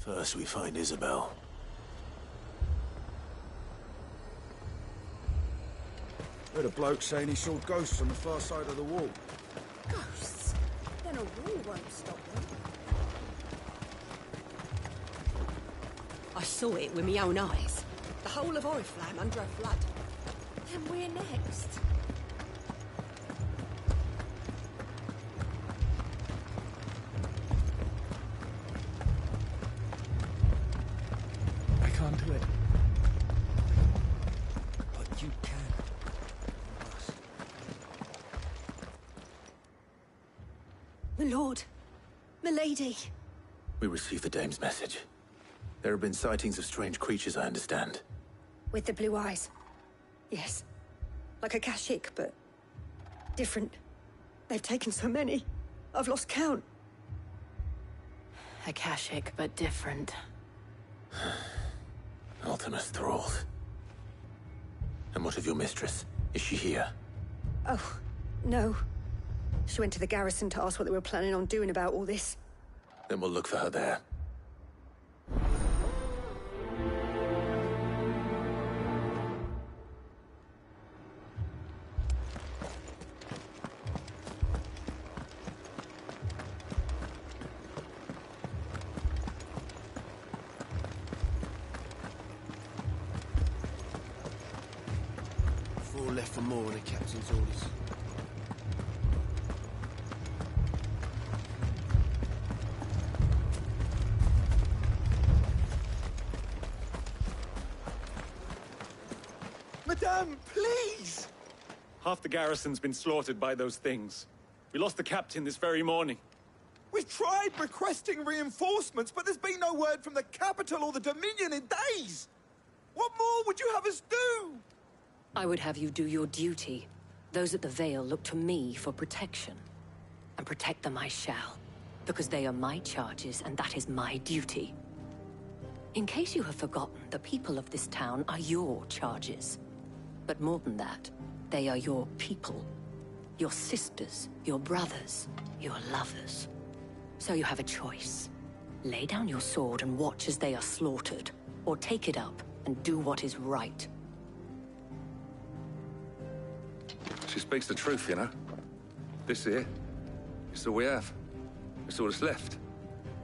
First we find Isabel. Heard a bloke saying he saw ghosts on the far side of the wall. Ghosts? Then a wall won't stop them. I saw it with my own eyes. The whole of Oriflamme under a flood. Then we're next. I can't do it. But you can. My lord. Milady. We received the dame's message. There have been sightings of strange creatures, I understand. With the blue eyes. Yes. Like a Kashyyyk, but different. They've taken so many. I've lost count. A Kashyyyk, but different. Ultimus thralls. And what of your mistress? Is she here? Oh, no. She went to the garrison to ask what they were planning on doing about all this. Then we'll look for her there. Four left for more on the captain's orders. Madame, please! Half the garrison's been slaughtered by those things. We lost the captain this very morning. We've tried requesting reinforcements, but there's been no word from the capital or the Dominion in days! What more would you have us do? I would have you do your duty. Those at the Vale look to me for protection. And protect them I shall. Because they are my charges, and that is my duty. In case you have forgotten, the people of this town are your charges. But more than that, they are your people. Your sisters, your brothers, your lovers. So you have a choice. Lay down your sword and watch as they are slaughtered, or take it up and do what is right. She speaks the truth, you know. This here, it's all we have. It's all that's left.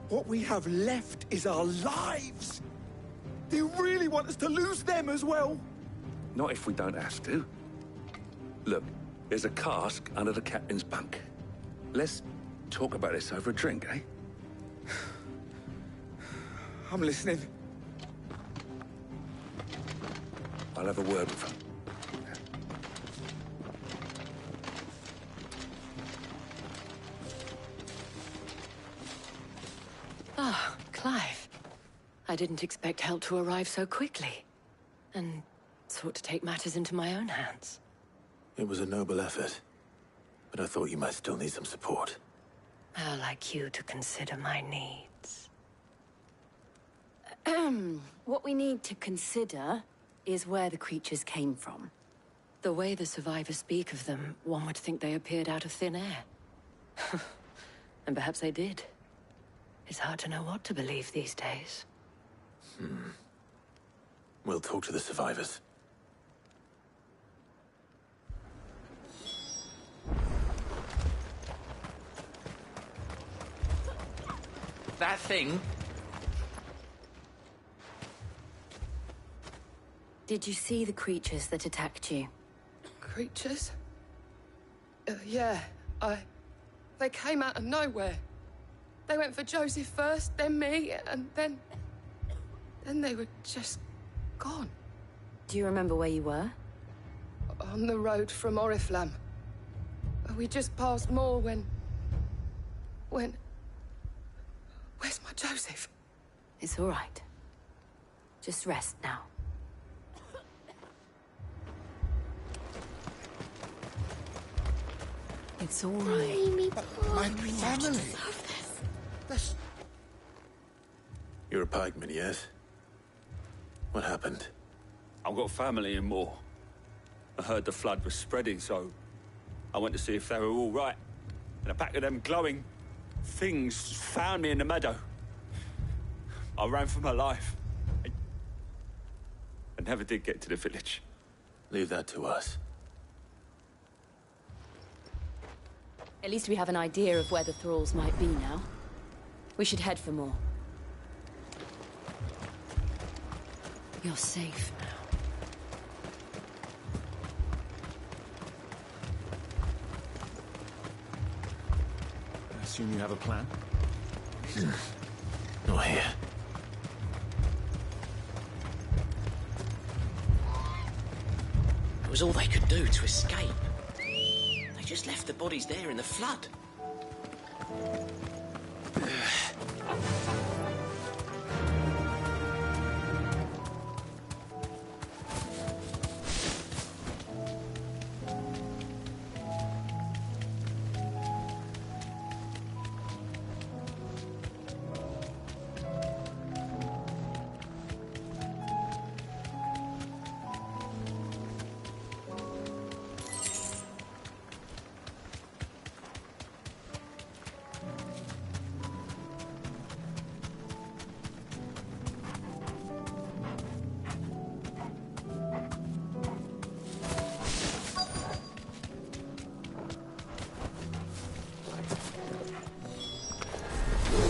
What we have left is our lives! Do you really want us to lose them as well? Not if we don't have to. Look, there's a cask under the captain's bunk. Let's talk about this over a drink, eh? I'm listening. I'll have a word with him. Ah, Clive. I didn't expect help to arrive so quickly. And sought to take matters into my own hands. It was a noble effort, but I thought you might still need some support. How like you to consider my needs. What we need to consider is where the creatures came from. The way the survivors speak of them, one would think they appeared out of thin air. And perhaps they did. It's hard to know what to believe these days. We'll talk to the survivors. That thing? Did you see the creatures that attacked you? Creatures? Yeah, They came out of nowhere. They went for Joseph first, then me, and then they were just gone. Do you remember where you were? On the road from Oriflamme. We just passed Moor when... Where's my Joseph? It's all right. Just rest now. It's all right. My family. That's... You're a pikeman, yes? What happened? I've got family in Moor. I heard the flood was spreading, so I went to see if they were all right. And a pack of them glowing things found me in the meadow. I ran for my life. I never did get to the village. Leave that to us. At least we have an idea of where the thralls might be now. We should head for more. You're safe now. I assume you have a plan? Not here. It was all they could do to escape. They just left the bodies there in the flood.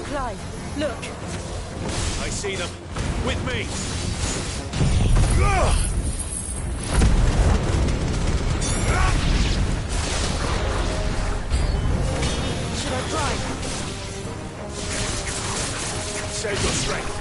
Clive, look! I see them. With me! Should I try? Save your strength.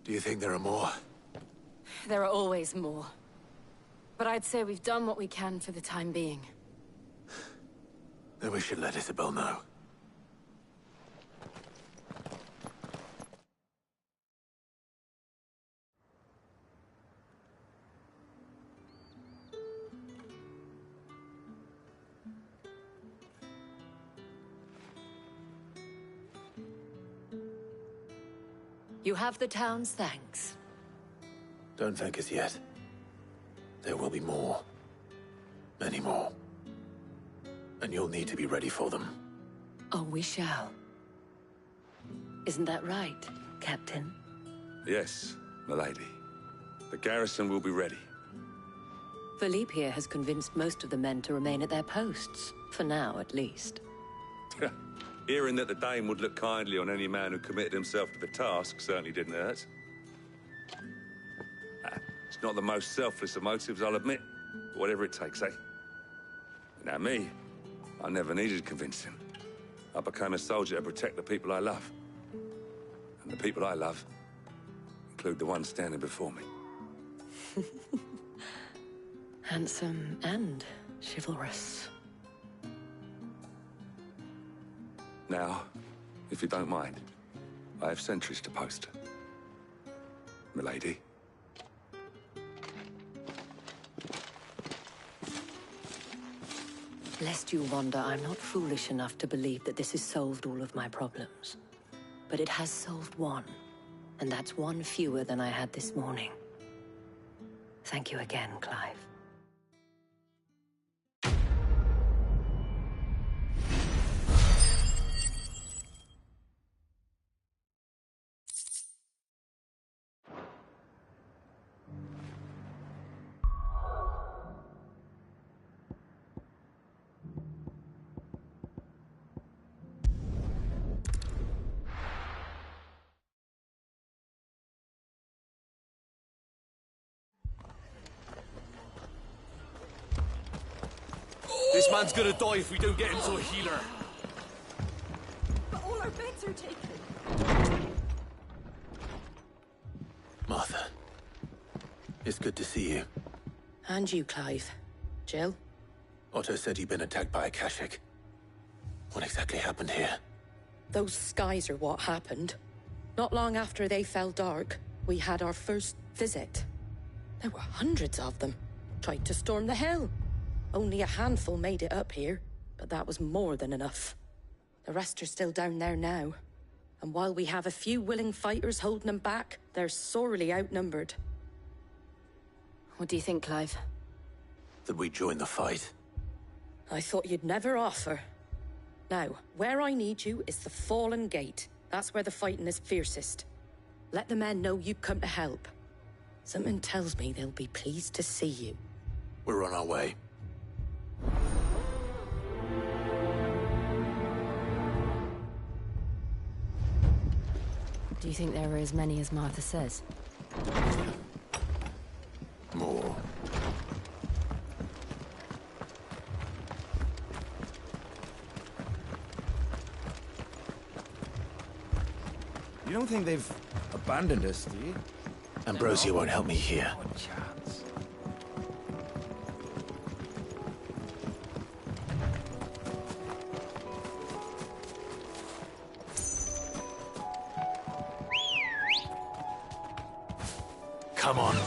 Do you think there are more? There are always more. But I'd say we've done what we can for the time being. Then we should let Isabel know. You have the town's thanks. Don't thank us yet. There will be more. Many more. And you'll need to be ready for them. Oh, we shall. Isn't that right, Captain? Yes, milady. The garrison will be ready. Philippe here has convinced most of the men to remain at their posts. For now, at least. Hearing that the Dame would look kindly on any man who committed himself to the task certainly didn't hurt. It's not the most selfless of motives, I'll admit. But whatever it takes, eh? Now me, I never needed convincing. I became a soldier to protect the people I love. And the people I love include the ones standing before me. Handsome and chivalrous. Now, if you don't mind, I have sentries to post. Milady. Lest you wonder, I'm not foolish enough to believe that this has solved all of my problems. But it has solved one, and that's one fewer than I had this morning. Thank you again, Clive. This man's gonna die if we don't get him to a healer. But all our beds are taken. Martha. It's good to see you. And you, Clive. Jill? Otto said you'd been attacked by a Kashik. What exactly happened here? Those skies are what happened. Not long after they fell dark, we had our first visit. There were hundreds of them. Tried to storm the hill. Only a handful made it up here, but that was more than enough. The rest are still down there now. And while we have a few willing fighters holding them back, they're sorely outnumbered. What do you think, Clive? That we join the fight. I thought you'd never offer. Now, where I need you is the Fallen Gate. That's where the fighting is fiercest. Let the men know you've come to help. Something tells me they'll be pleased to see you. We're on our way. Do you think there are as many as Martha says? More. You don't think they've abandoned us, do you? Ambrosia won't help me here. Come on.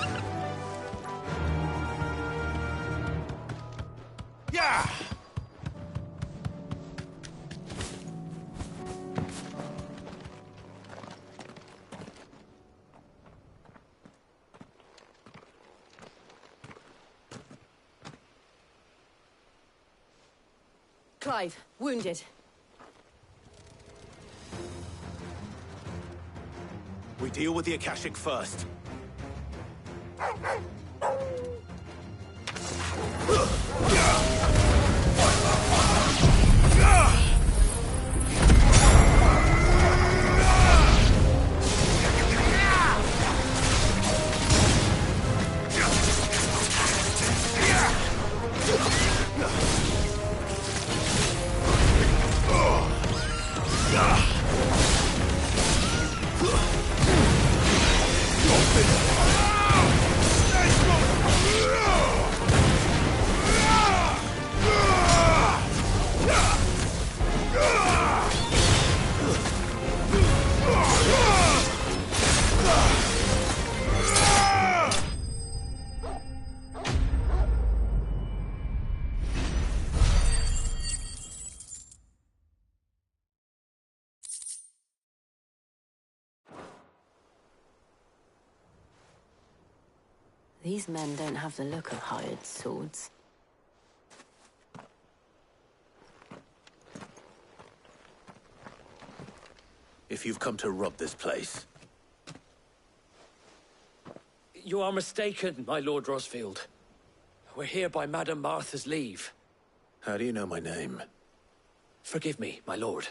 Yeah! Clive, wounded. We deal with the Akashic first. These men don't have the look of hired swords. If you've come to rob this place, You are mistaken, my Lord Rosfield. We're here by Madame Martha's leave. how do you know my name? Forgive me, my lord.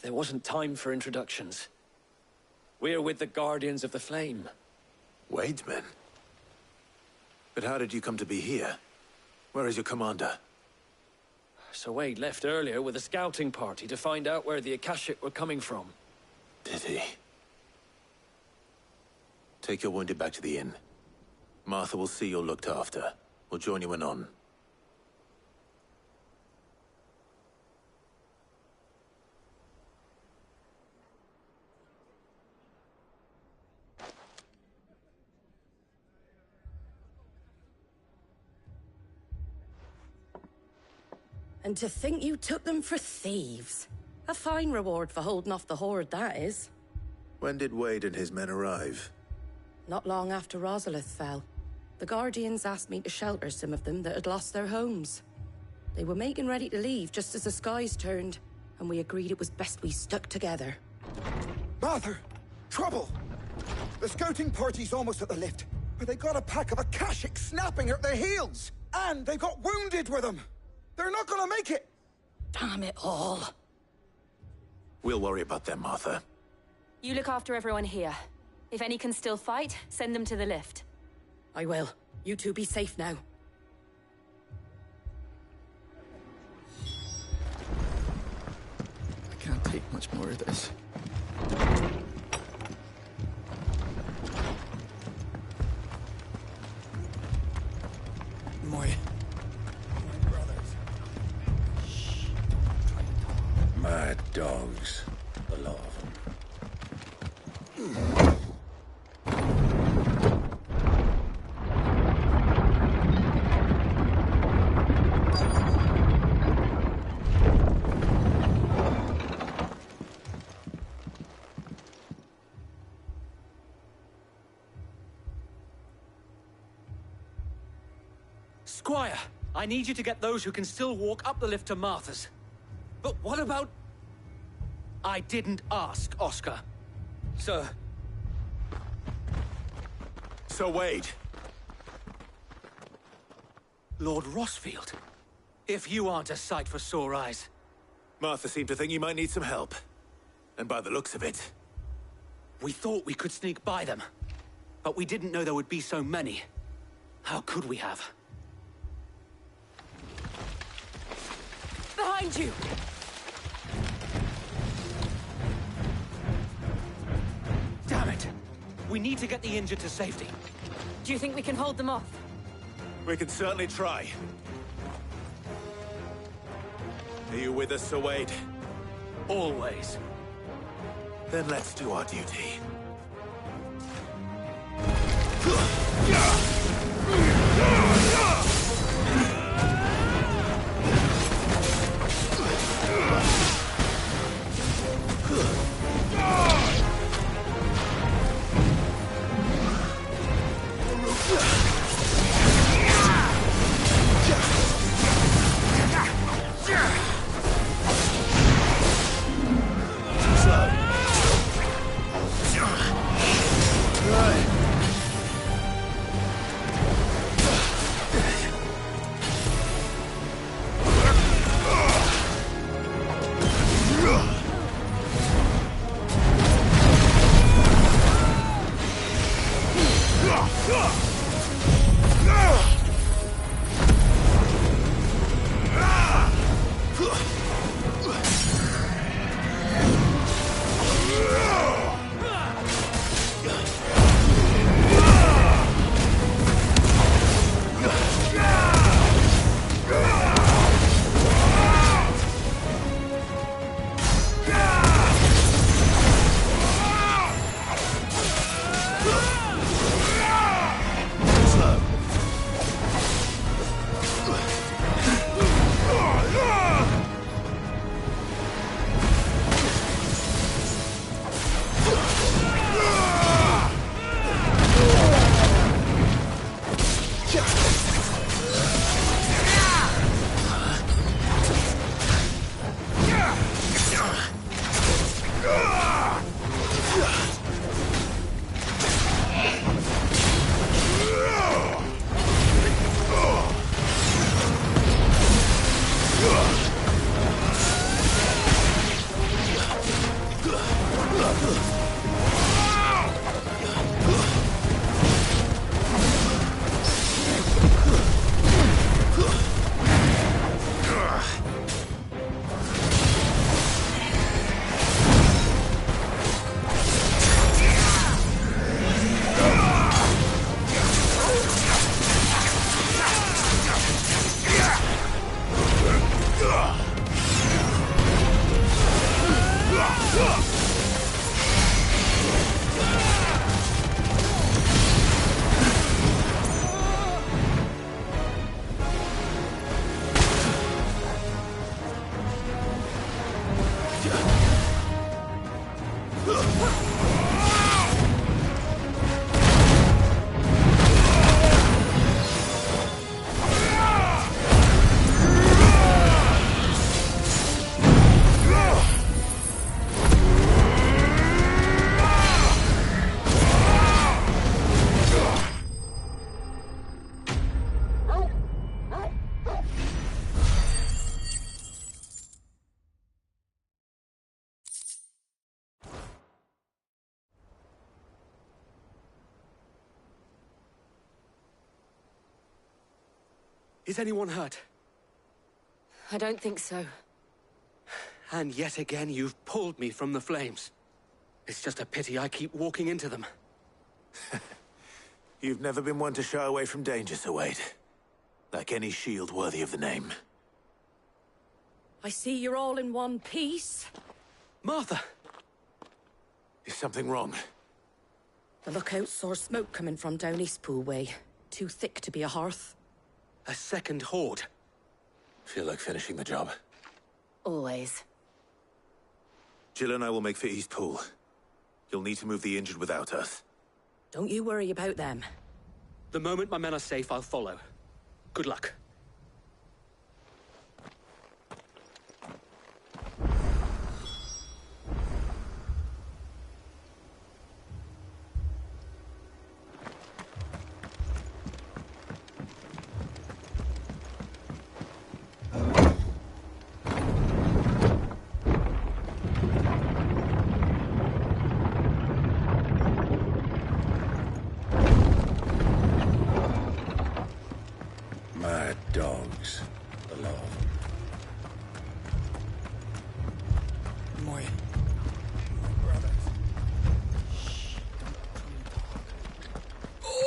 There wasn't time for introductions. We're with the Guardians of the Flame. Wade's men? But how did you come to be here? Where is your commander? Sir Wade left earlier with a scouting party to find out where the Akashic were coming from. Did he? Take your wounded back to the inn. Martha will see you're looked after. We'll join you anon. And to think you took them for thieves. A fine reward for holding off the horde, that is. When did Wade and his men arrive? Not long after Rosalith fell. The Guardians asked me to shelter some of them that had lost their homes. They were making ready to leave just as the skies turned, and we agreed it was best we stuck together. Martha! Trouble! The scouting party's almost at the lift, but they got a pack of Akashic snapping at their heels! And they've got wounded with them! They're not gonna make it! Damn it all. We'll worry about them, Martha. You look after everyone here. If any can still fight, send them to the lift. I will. You two be safe now. I can't take much more of this. My brothers. Shh. Mad dogs. A lot of them. Squire, I need you to get those who can still walk up the lift to Martha's. But what about... I didn't ask, Oscar. Sir. Sir Wade. Lord Rosfield. If you aren't a sight for sore eyes. Martha seemed to think you might need some help. And by the looks of it... We thought we could sneak by them. But we didn't know there would be so many. How could we have? Behind you! Damn it! We need to get the injured to safety. Do you think we can hold them off? We can certainly try. Are you with us, Sir Wade? Always. Then let's do our duty. Is anyone hurt? I don't think so. And yet again, you've pulled me from the flames. It's just a pity I keep walking into them. You've never been one to shy away from danger, Sir Wade. Like any shield worthy of the name. I see you're all in one piece. Martha! Is something wrong? The lookout saw smoke coming from down Eastpool way. Too thick to be a hearth. A second horde. Feel like finishing the job. Always. Jill and I will make for Eastpool. You'll need to move the injured without us. Don't you worry about them. The moment my men are safe, I'll follow. Good luck. Mad dogs. The lot of them. My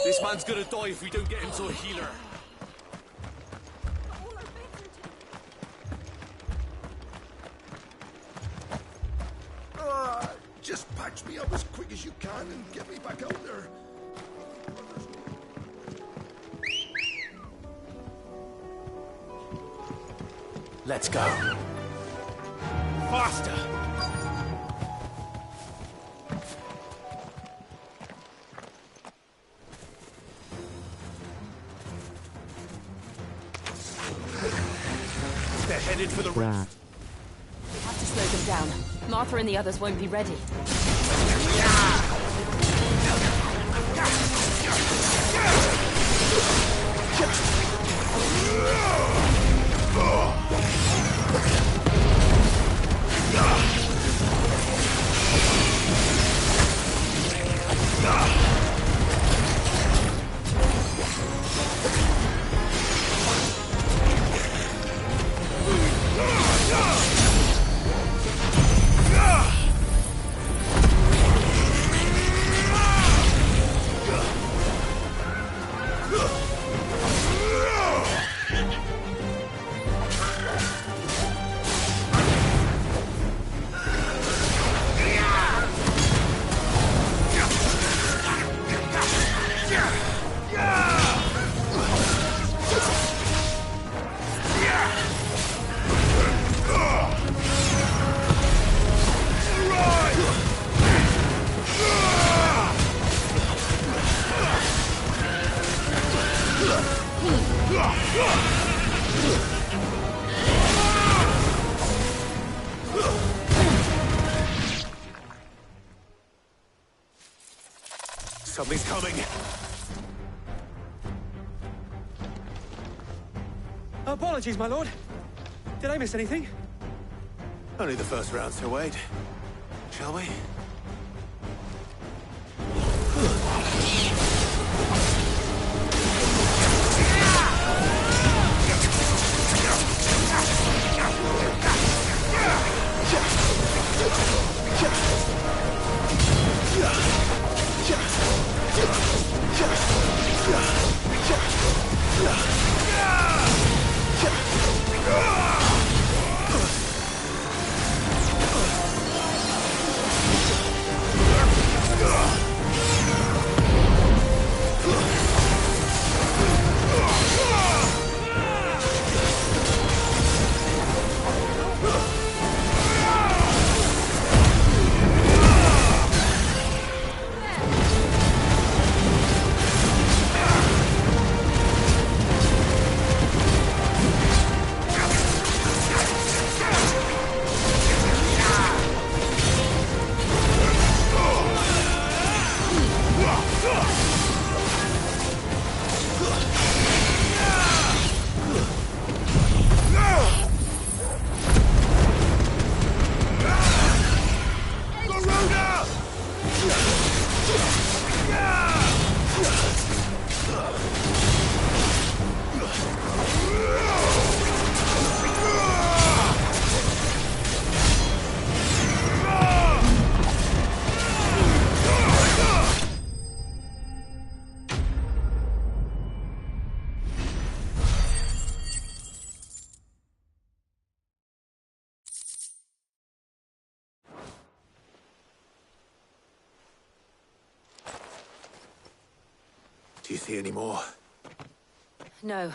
This man's gonna die if we don't get him to a healer. Just patch me up as quick as you can and get me back out there. Let's go. Faster! They're headed for the rift. We have to slow them down. Martha and the others won't be ready. Something's coming. Apologies, my lord. Did I miss anything? Only the first round, Sir Wade. Shall we? you see any more? No.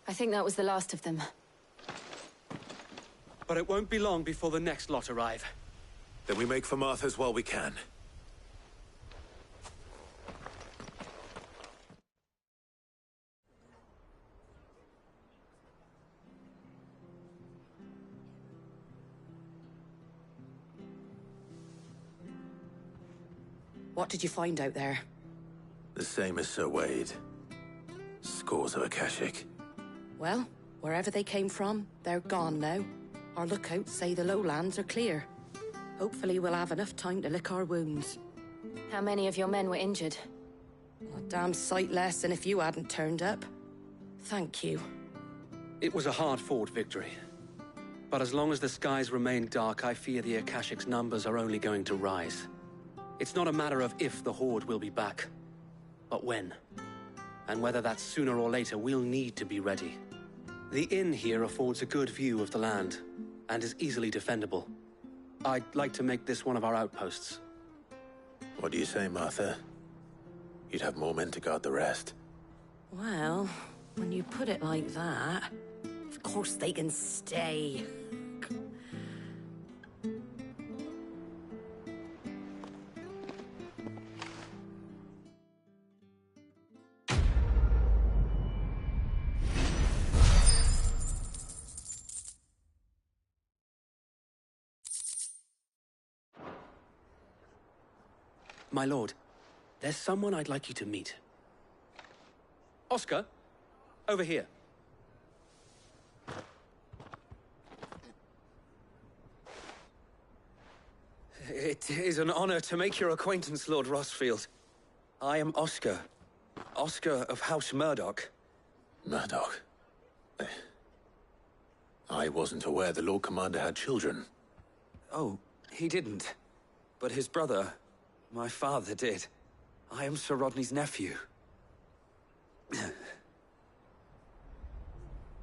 I think that was the last of them. But it won't be long before the next lot arrive. Then we make for Martha's while we can. What did you find out there? The same as Sir Wade. Scores of Akashic. Well, wherever they came from, they're gone now. Our lookouts say the lowlands are clear. Hopefully we'll have enough time to lick our wounds. How many of your men were injured? A damn sight less than if you hadn't turned up. Thank you. It was a hard-fought victory. But as long as the skies remain dark, I fear the Akashic's numbers are only going to rise. It's not a matter of if the Horde will be back, but when. And whether that's sooner or later, we'll need to be ready. The inn here affords a good view of the land, and is easily defendable. I'd like to make this one of our outposts. What do you say, Martha? You'd have more men to guard the rest. Well, when you put it like that, of course they can stay. My lord, there's someone I'd like you to meet. Oscar, over here. It is an honor to make your acquaintance, Lord Rosfield. I am Oscar. Oscar of House Murdoch. Murdoch? I wasn't aware the Lord Commander had children. Oh, he didn't. But his brother, my father, did. I am Sir Rodney's nephew.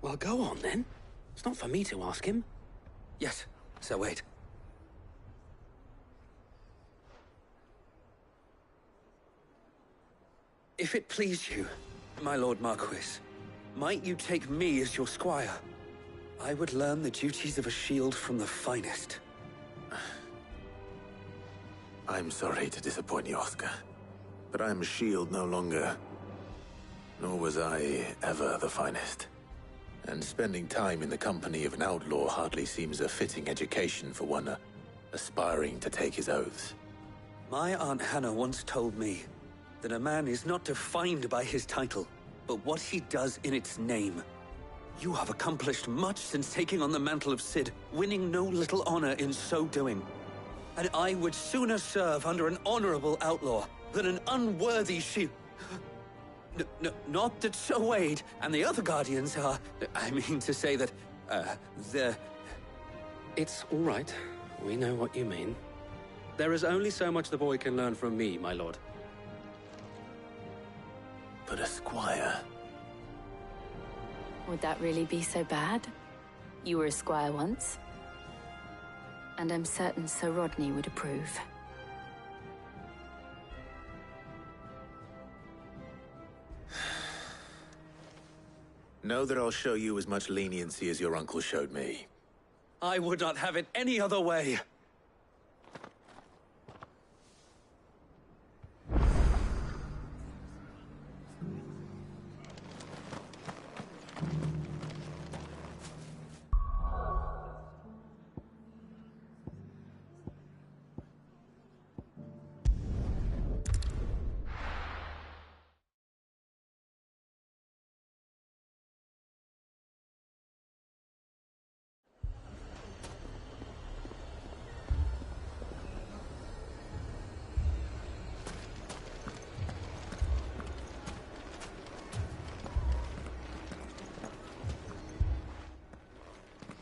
Well, go on, then. It's not for me to ask him. Yes, Sir Wade. If it please you, my Lord Marquis, might you take me as your squire? I would learn the duties of a shield from the finest. I'm sorry to disappoint you, Oscar, but I'm a shield no longer. Nor was I ever the finest. And spending time in the company of an outlaw hardly seems a fitting education for one aspiring to take his oaths. My Aunt Hannah once told me that a man is not defined by his title, but what he does in its name. You have accomplished much since taking on the mantle of Cid, winning no little honor in so doing. And I would sooner serve under an honorable outlaw than an unworthy shield. Not that Sir Wade and the other Guardians are... I mean to say that, they're... It's all right. We know what you mean. There is only so much the boy can learn from me, my lord. But a squire... Would that really be so bad? You were a squire once. And I'm certain Sir Rodney would approve. Know that I'll show you as much leniency as your uncle showed me. I would not have it any other way.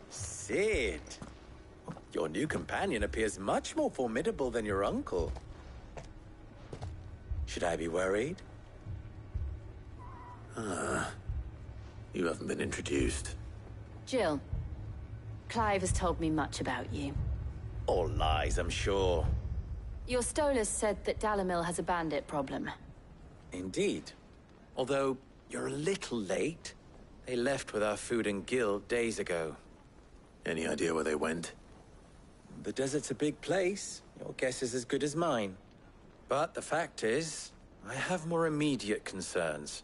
Cid! Your new companion appears much more formidable than your uncle. Should I be worried? You haven't been introduced. Jill, Clive has told me much about you. All lies, I'm sure. Your Stolas said that Dalimil has a bandit problem. Indeed. Although, you're a little late. They left with our food and guild days ago. Any idea where they went? The desert's a big place. Your guess is as good as mine. But the fact is, I have more immediate concerns.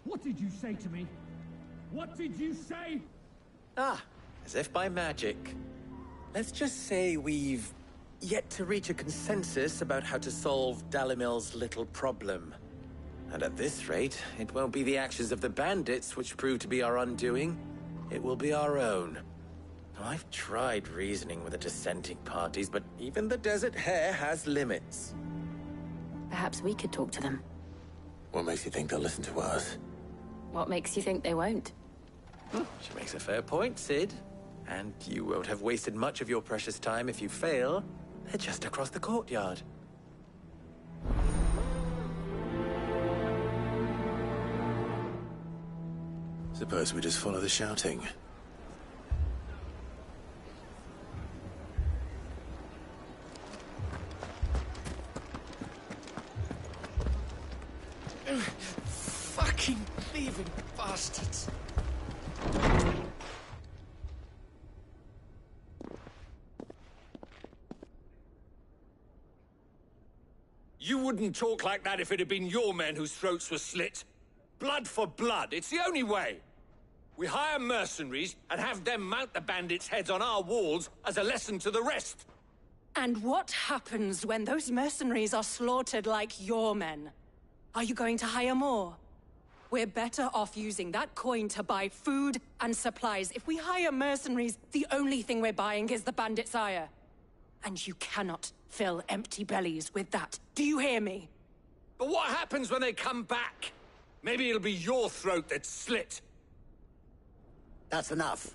What did you say to me? What did you say? Ah, as if by magic. Let's just say we've yet to reach a consensus about how to solve Dalimil's little problem. And at this rate, it won't be the actions of the bandits which prove to be our undoing. It will be our own. I've tried reasoning with the dissenting parties, but even the Desert Hare has limits. Perhaps we could talk to them. What makes you think they'll listen to us? What makes you think they won't? She makes a fair point, Cid. And you won't have wasted much of your precious time if you fail. They're just across the courtyard. Suppose we just follow the shouting. Fucking thieving bastards. You wouldn't talk like that if it had been your men whose throats were slit. Blood for blood, it's the only way. We hire mercenaries and have them mount the bandits' heads on our walls as a lesson to the rest. And what happens when those mercenaries are slaughtered like your men? Are you going to hire more? We're better off using that coin to buy food and supplies. If we hire mercenaries, the only thing we're buying is the bandits' ire. And you cannot fill empty bellies with that. Do you hear me? But what happens when they come back? Maybe it'll be your throat that's slit. That's enough.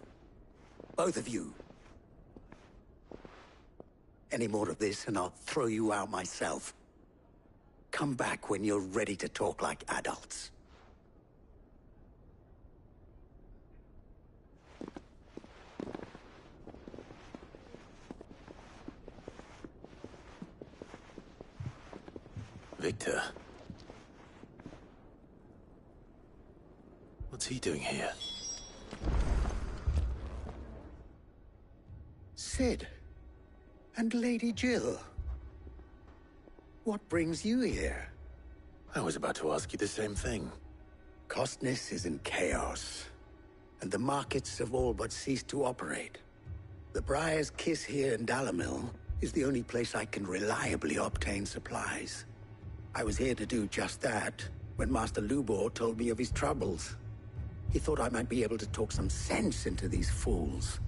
Both of you. Any more of this and I'll throw you out myself. Come back when you're ready to talk like adults. Victor. What's he doing here? Cid. And Lady Jill. What brings you here? I was about to ask you the same thing. Costness is in chaos, and the markets have all but ceased to operate. The Briar's Kiss here in Dalimil is the only place I can reliably obtain supplies. I was here to do just that when Master Lubor told me of his troubles. He thought I might be able to talk some sense into these fools.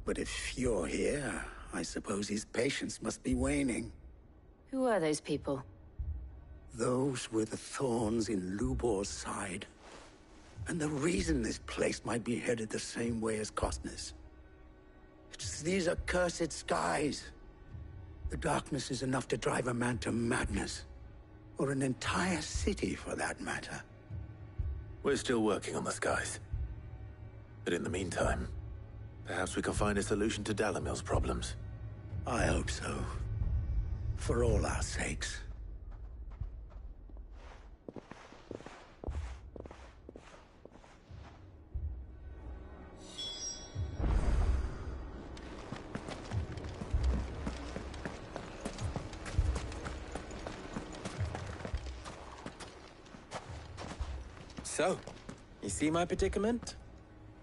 But if you're here, I suppose his patience must be waning. Who are those people? Those were the thorns in Lubor's side. And the reason this place might be headed the same way as Costness. It's these accursed skies. The darkness is enough to drive a man to madness. Or an entire city, for that matter. We're still working on the skies. But in the meantime, perhaps we can find a solution to Dalimil's problems. I hope so. For all our sakes. So, you see my predicament?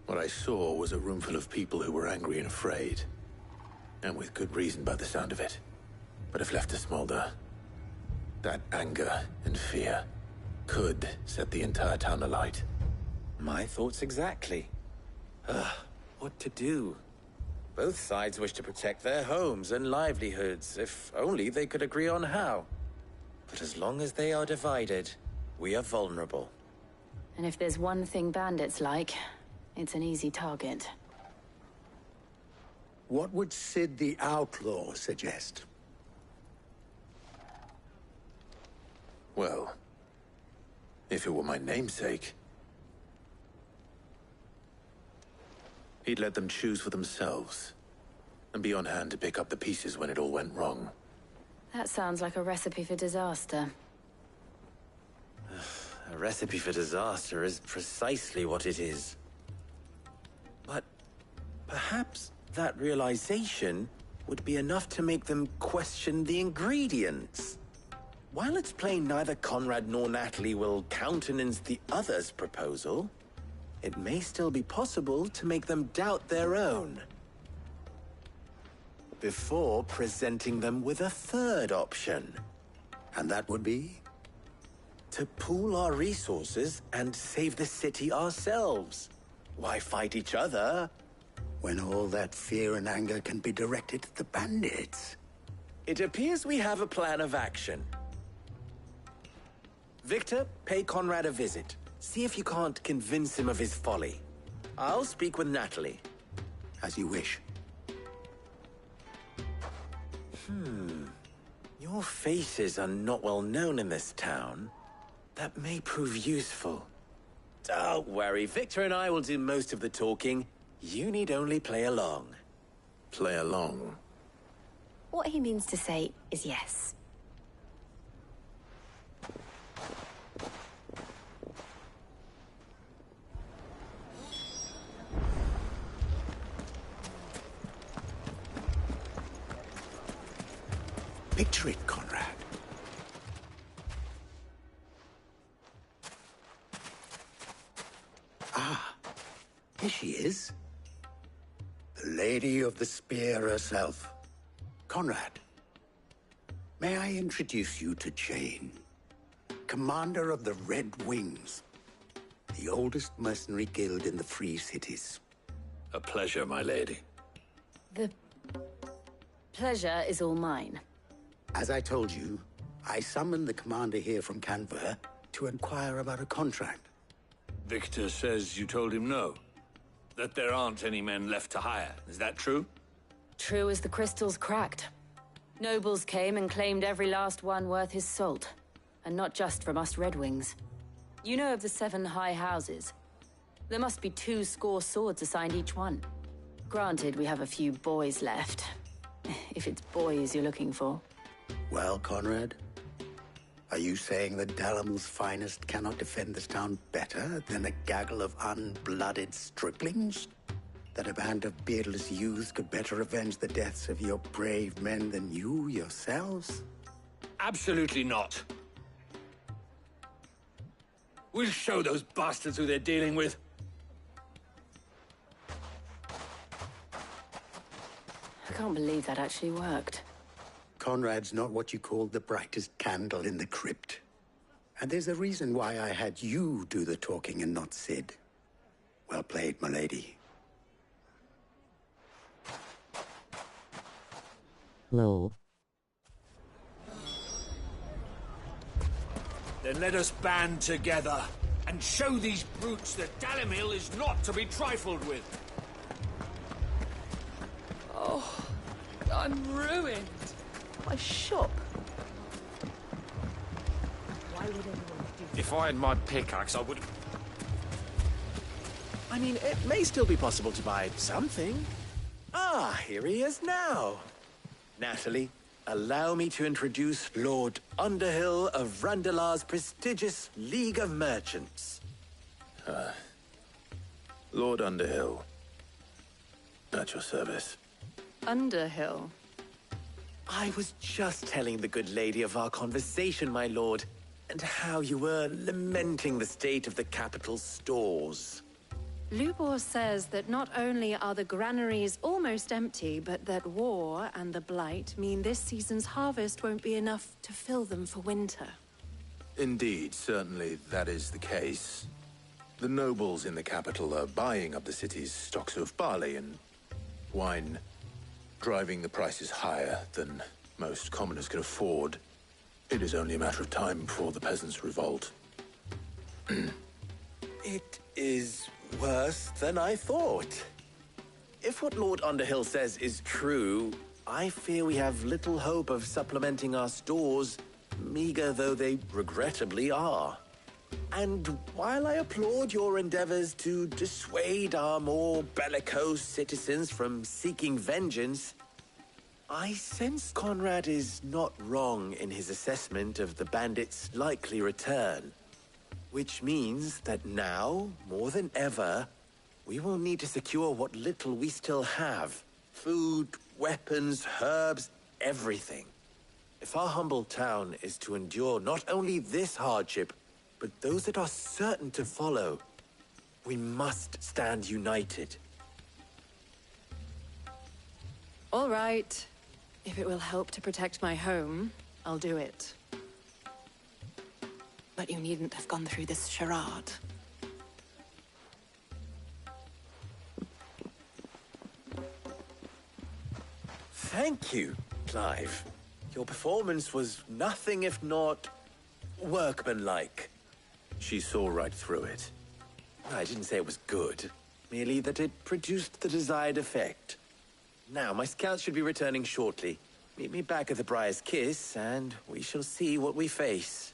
What I saw was a room full of people who were angry and afraid. And with good reason by the sound of it. But if left to smolder, that anger and fear could set the entire town alight. My thoughts exactly. What to do? Both sides wish to protect their homes and livelihoods, if only they could agree on how. But as long as they are divided, we are vulnerable. And if there's one thing bandits like, it's an easy target. What would Cid the Outlaw suggest? Well, if it were my namesake, he'd let them choose for themselves, and be on hand to pick up the pieces when it all went wrong. That sounds like a recipe for disaster. A recipe for disaster is precisely what it is. But perhaps that realization would be enough to make them question the ingredients. While it's plain neither Conrad nor Natalie will countenance the other's proposal, it may still be possible to make them doubt their own. Before presenting them with a third option. And that would be? To pool our resources and save the city ourselves. Why fight each other? When all that fear and anger can be directed at the bandits. It appears we have a plan of action. Victor, pay Conrad a visit. See if you can't convince him of his folly. I'll speak with Natalie. As you wish. Your faces are not well known in this town. That may prove useful. Don't worry, Victor and I will do most of the talking. You need only play along. Play along? What he means to say is yes. Picture it, Conrad. Ah, here she is. The Lady of the Spear herself. Conrad, may I introduce you to Jane, commander of the Red Wings, the oldest mercenary guild in the Free Cities. A pleasure, my lady. The pleasure is all mine. As I told you, I summoned the commander here from Canver to inquire about a contract. Victor says you told him no. That there aren't any men left to hire. Is that true? True as the crystals cracked. Nobles came and claimed every last one worth his salt. And not just from us Red Wings. You know of the 7 high houses. There must be 2 swords assigned each one. Granted, we have a few boys left. If it's boys you're looking for. Well, Conrad, are you saying that Dalimil's finest cannot defend this town better than a gaggle of unblooded striplings? That a band of beardless youths could better avenge the deaths of your brave men than you yourselves? Absolutely not. We'll show those bastards who they're dealing with. I can't believe that actually worked. Conrad's not what you call the brightest candle in the crypt. And there's a reason why I had you do the talking and not Sid. Well played, my lady. Hello. Then let us band together and show these brutes that Dalimil is not to be trifled with. Oh, I'm ruined. My shop. Why would anyone do If I had my pickaxe, I would... I mean, it may still be possible to buy something. Ah, here he is now. Natalie, allow me to introduce Lord Underhill of Randalar's prestigious League of Merchants. Lord Underhill. At your service. Underhill? I was just telling the good lady of our conversation, my lord, and how you were lamenting the state of the capital's stores. Lubor says that not only are the granaries almost empty, but that war and the Blight mean this season's harvest won't be enough to fill them for winter. Indeed, certainly that is the case. The nobles in the capital are buying up the city's stocks of barley and wine, driving the prices higher than most commoners can afford. It is only a matter of time before the peasants revolt. It is worse than I thought. If what Lord Underhill says is true, I fear we have little hope of supplementing our stores, meager though they regrettably are. And while I applaud your endeavors to dissuade our more bellicose citizens from seeking vengeance, I sense Conrad is not wrong in his assessment of the bandits' likely return. Which means that now, more than ever, we will need to secure what little we still have. Food, weapons, herbs, everything. If our humble town is to endure not only this hardship, but those that are certain to follow, we must stand united. All right. If it will help to protect my home, I'll do it. But you needn't have gone through this charade. Thank you, Clive. Your performance was nothing if not workmanlike. She saw right through it. I didn't say it was good, merely that it produced the desired effect. Now, my scouts should be returning shortly. Meet me back at the Briar's Kiss, and we shall see what we face.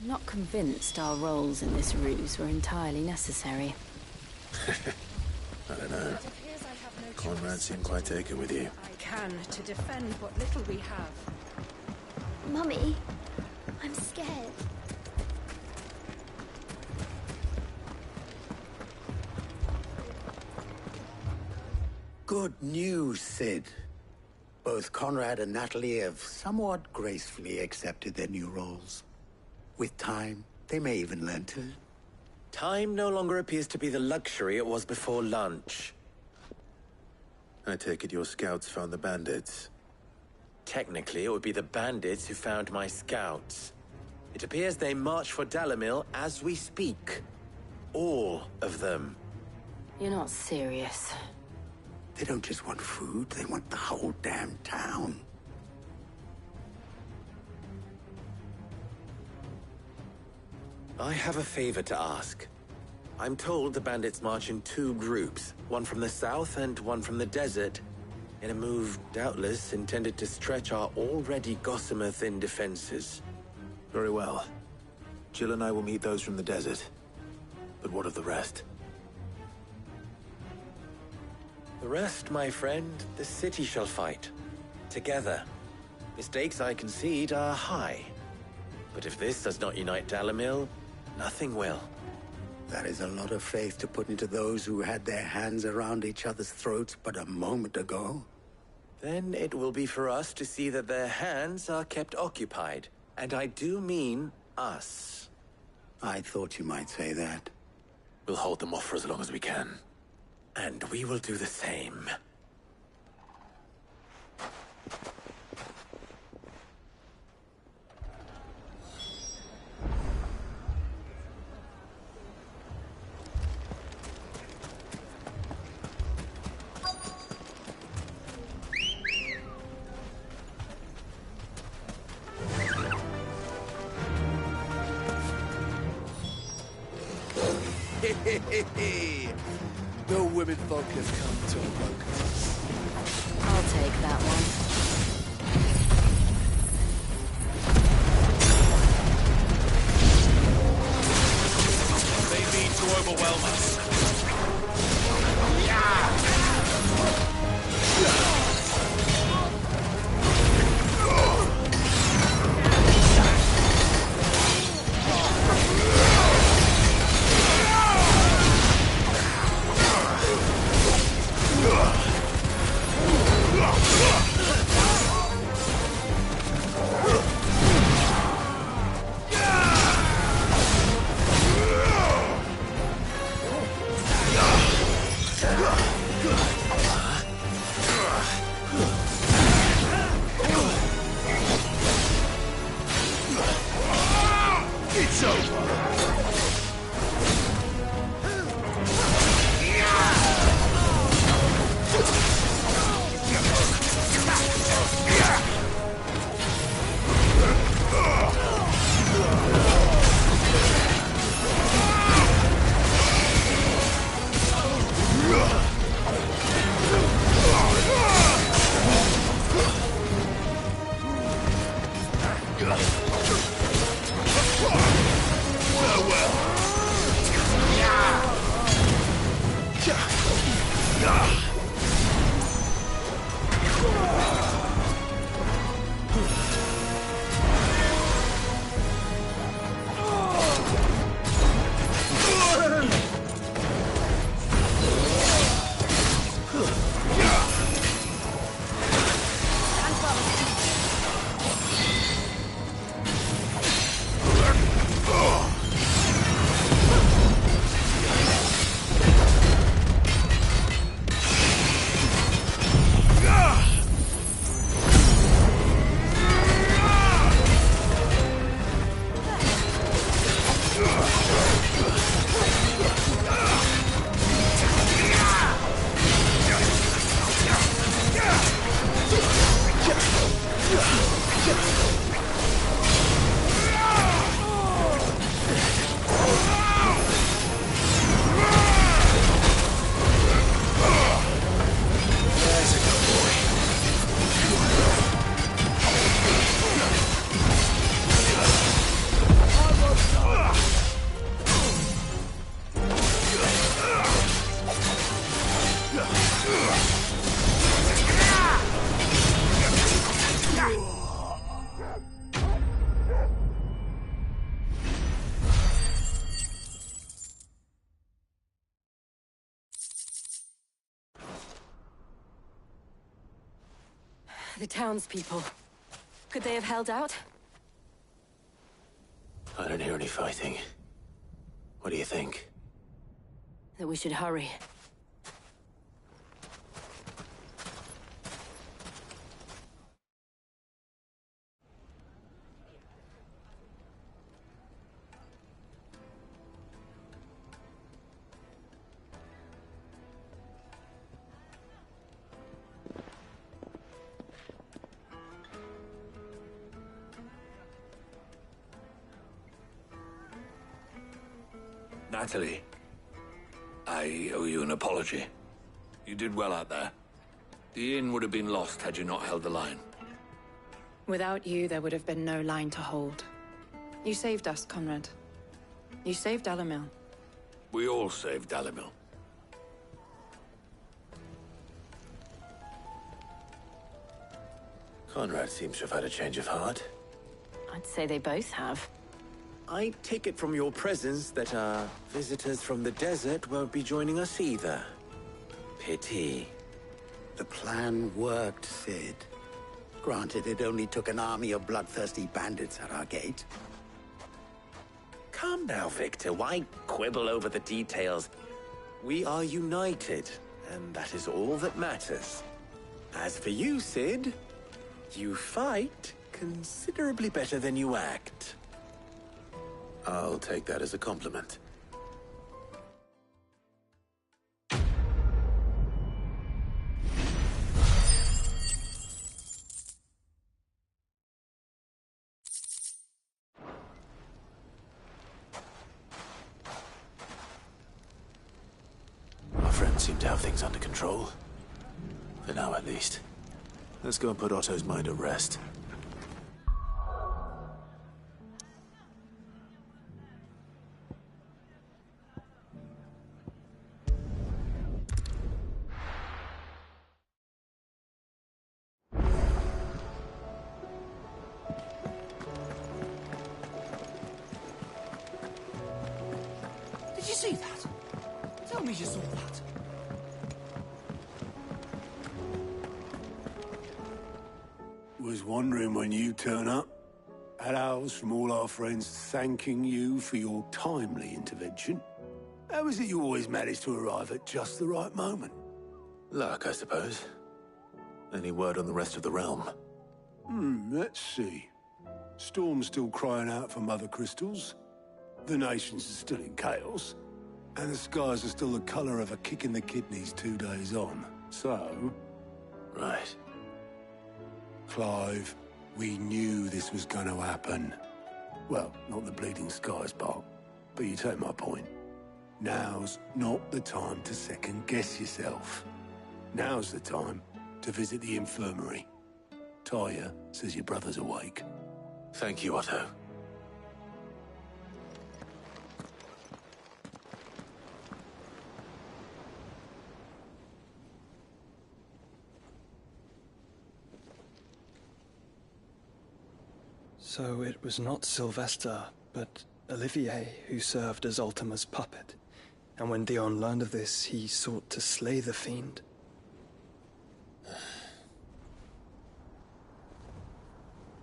I'm not convinced our roles in this ruse were entirely necessary. I don't know. Conrad seemed quite taken with you. I can, to defend what little we have. Mummy, I'm scared. Good news, Cid. Both Conrad and Natalie have somewhat gracefully accepted their new roles. With time, they may even learn to. Time no longer appears to be the luxury it was before lunch. I take it your scouts found the bandits. Technically, it would be the bandits who found my scouts. It appears they march for Dalimil as we speak. All of them. You're not serious. They don't just want food, they want the whole damn town. I have a favor to ask. I'm told the bandits march in two groups, one from the south and one from the desert, in a move doubtless intended to stretch our already gossamer-thin defenses. Very well. Jill and I will meet those from the desert. But what of the rest? The rest, my friend, the city shall fight. Together. Mistakes, I concede, are high. But if this does not unite Dalimil, nothing will. That is a lot of faith to put into those who had their hands around each other's throats but a moment ago. Then it will be for us to see that their hands are kept occupied. And I do mean us. I thought you might say that. We'll hold them off for as long as we can. And we will do the same. No women folk have come to welcome us. I'll take that one. They mean to overwhelm us. The townspeople. Could they have held out? I don't hear any fighting. What do you think? That we should hurry. Natalie, I owe you an apology. You did well out there. The inn would have been lost had you not held the line. Without you, there would have been no line to hold. You saved us, Conrad. You saved Dalimil. We all saved Dalimil. Conrad seems to have had a change of heart. I'd say they both have. I take it from your presence that our visitors from the desert won't be joining us either. Pity. The plan worked, Cid. Granted, it only took an army of bloodthirsty bandits at our gate. Calm now, Victor. Why quibble over the details? We are united, and that is all that matters. As for you, Cid, you fight considerably better than you act. I'll take that as a compliment. Our friends seem to have things under control. For now, at least. Let's go and put Otto's mind at rest. Did you see that? Tell me you saw that. Was wondering when you turn up. Had owls from all our friends thanking you for your timely intervention. How is it you always manage to arrive at just the right moment? Luck, I suppose. Any word on the rest of the realm? Let's see. Storm's still crying out for Mother Crystals. The nations are still in chaos. And the skies are still the color of a kick in the kidneys 2 days on. So... Right. Clive, we knew this was going to happen. Well, not the bleeding skies part, but you take my point. Now's not the time to second-guess yourself. Now's the time to visit the infirmary. Talia says your brother's awake. Thank you, Otto. So it was not Sylvester, but Olivier who served as Ultima's puppet. And when Dion learned of this, he sought to slay the fiend.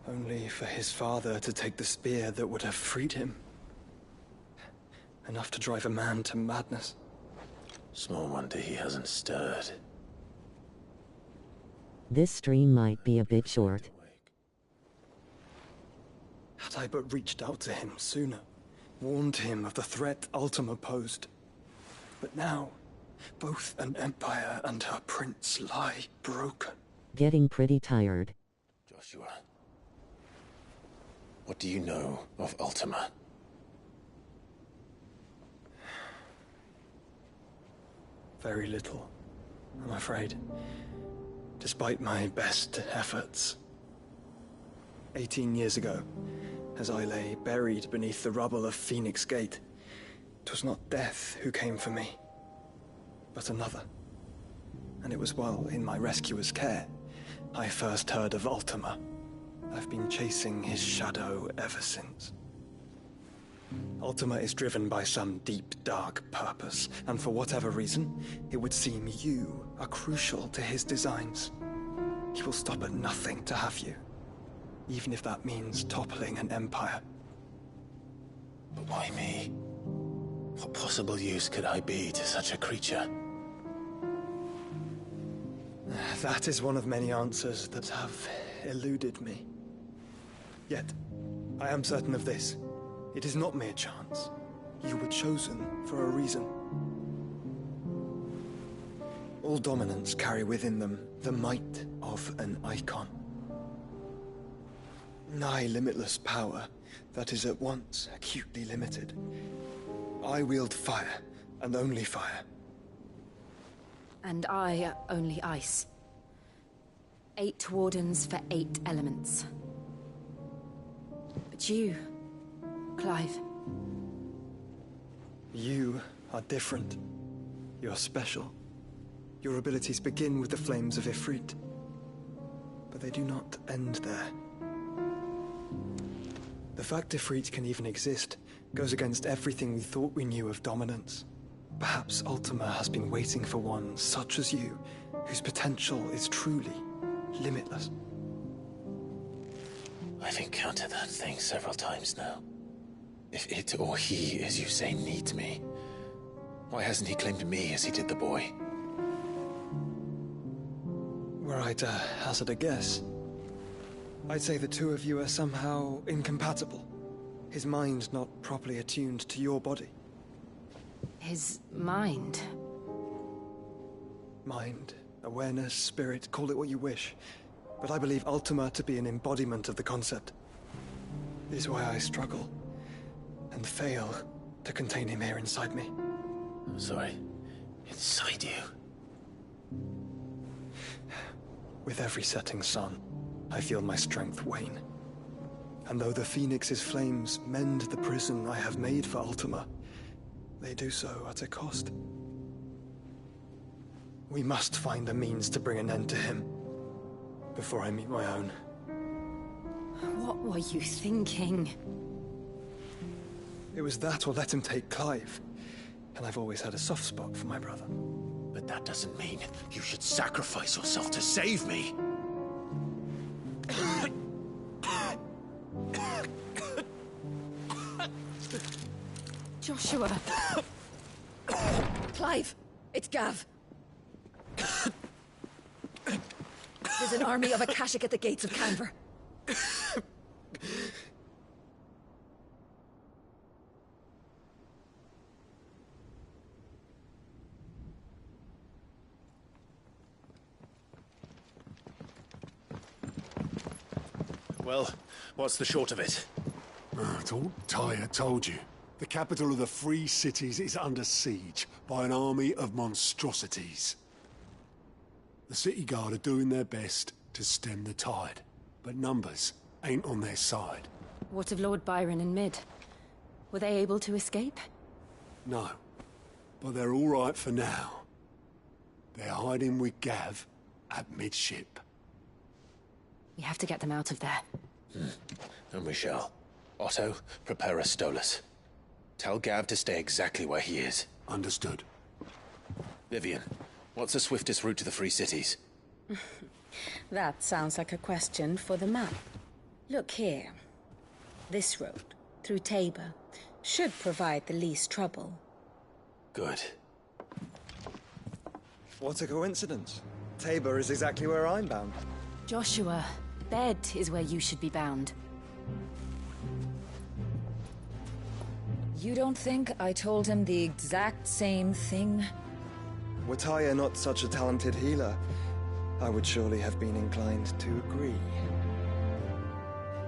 Only for his father to take the spear that would have freed him. Enough to drive a man to madness. Small wonder he hasn't stirred. This stream might be a bit short. Had I but reached out to him sooner, warned him of the threat Ultima posed. But now, both an empire and her prince lie broken. Getting pretty tired. Joshua, what do you know of Ultima? Very little, I'm afraid. Despite my best efforts. 18 years ago, as I lay buried beneath the rubble of Phoenix Gate, 'twas not death who came for me, but another. And it was while in my rescuer's care, I first heard of Ultima. I've been chasing his shadow ever since. Ultima is driven by some deep, dark purpose, and for whatever reason, it would seem you are crucial to his designs. he will stop at nothing to have you. Even if that means toppling an empire. But why me? What possible use could I be to such a creature? That is one of many answers that have eluded me. Yet, I am certain of this. It is not mere chance. You were chosen for a reason. All dominants carry within them the might of an icon. Nigh limitless power that is at once acutely limited. I wield fire, and only fire. And I only ice. 8 wardens for 8 elements. But you, Clive. You are different. You're special. Your abilities begin with the flames of Ifrit. But they do not end there. The fact Ifrit can even exist goes against everything we thought we knew of dominance. Perhaps Ultima has been waiting for one such as you, whose potential is truly limitless. I've encountered that thing several times now. If it or he, as you say, needs me, why hasn't he claimed me as he did the boy? Were I to hazard a guess, I'd say the two of you are somehow incompatible. His mind not properly attuned to your body. His mind? Mind, awareness, spirit, call it what you wish. But I believe Ultima to be an embodiment of the concept. This is why I struggle and fail to contain him here inside me. I'm sorry. Inside you? With every setting sun, I feel my strength wane. And though the Phoenix's flames mend the prison I have made for Ultima, they do so at a cost. We must find a means to bring an end to him before I meet my own. What were you thinking? It was that or let him take Clive. And I've always had a soft spot for my brother. But that doesn't mean you should sacrifice yourself to save me. Joshua! Clive! It's Gav! There's an army of Akashic at the gates of Canver. Well, what's the short of it? I thought Tyre told you. The capital of the Free Cities is under siege by an army of monstrosities. The City Guard are doing their best to stem the tide, but numbers ain't on their side. What of Lord Byron and Mid? Were they able to escape? No, but they're all right for now. They're hiding with Gav at midship. We have to get them out of there. And we shall. Otto, prepare a Stolas. Tell Gav to stay exactly where he is. Understood. Vivian, what's the swiftest route to the Free Cities? That sounds like a question for the map. Look here. This road, through Tabor, should provide the least trouble. Good. What a coincidence. Tabor is exactly where I'm bound. Joshua, bed is where you should be bound. You don't think I told him the exact same thing? Were Tyre not such a talented healer, I would surely have been inclined to agree.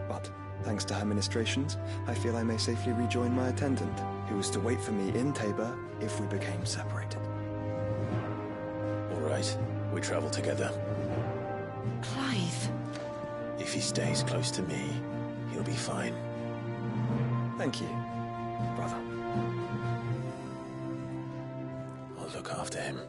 But, thanks to her ministrations, I feel I may safely rejoin my attendant, who was to wait for me in Tabor if we became separated. All right, we travel together. Clive. If he stays close to me, he'll be fine. Thank you, brother. I'll look after him.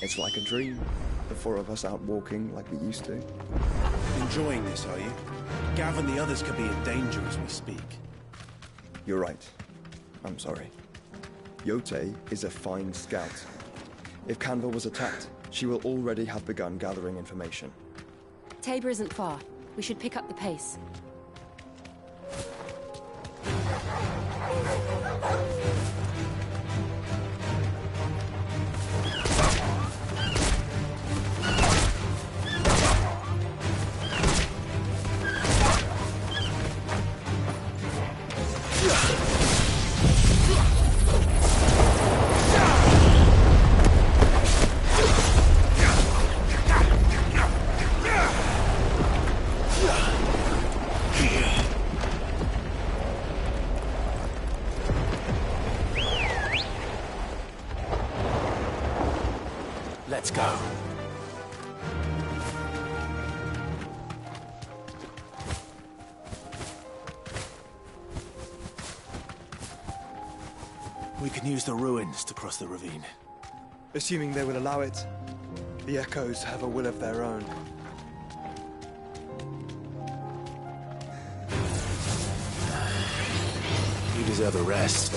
It's like a dream. The four of us out walking like we used to. Enjoying this, are you? Gav and the others could be in danger as we speak. You're right. I'm sorry. Yote is a fine scout. If Canva was attacked, she will already have begun gathering information. Tabor isn't far. We should pick up the pace. Let's go. We can use the ruins to cross the ravine. Assuming they will allow it, the Echoes have a will of their own. You deserve a rest.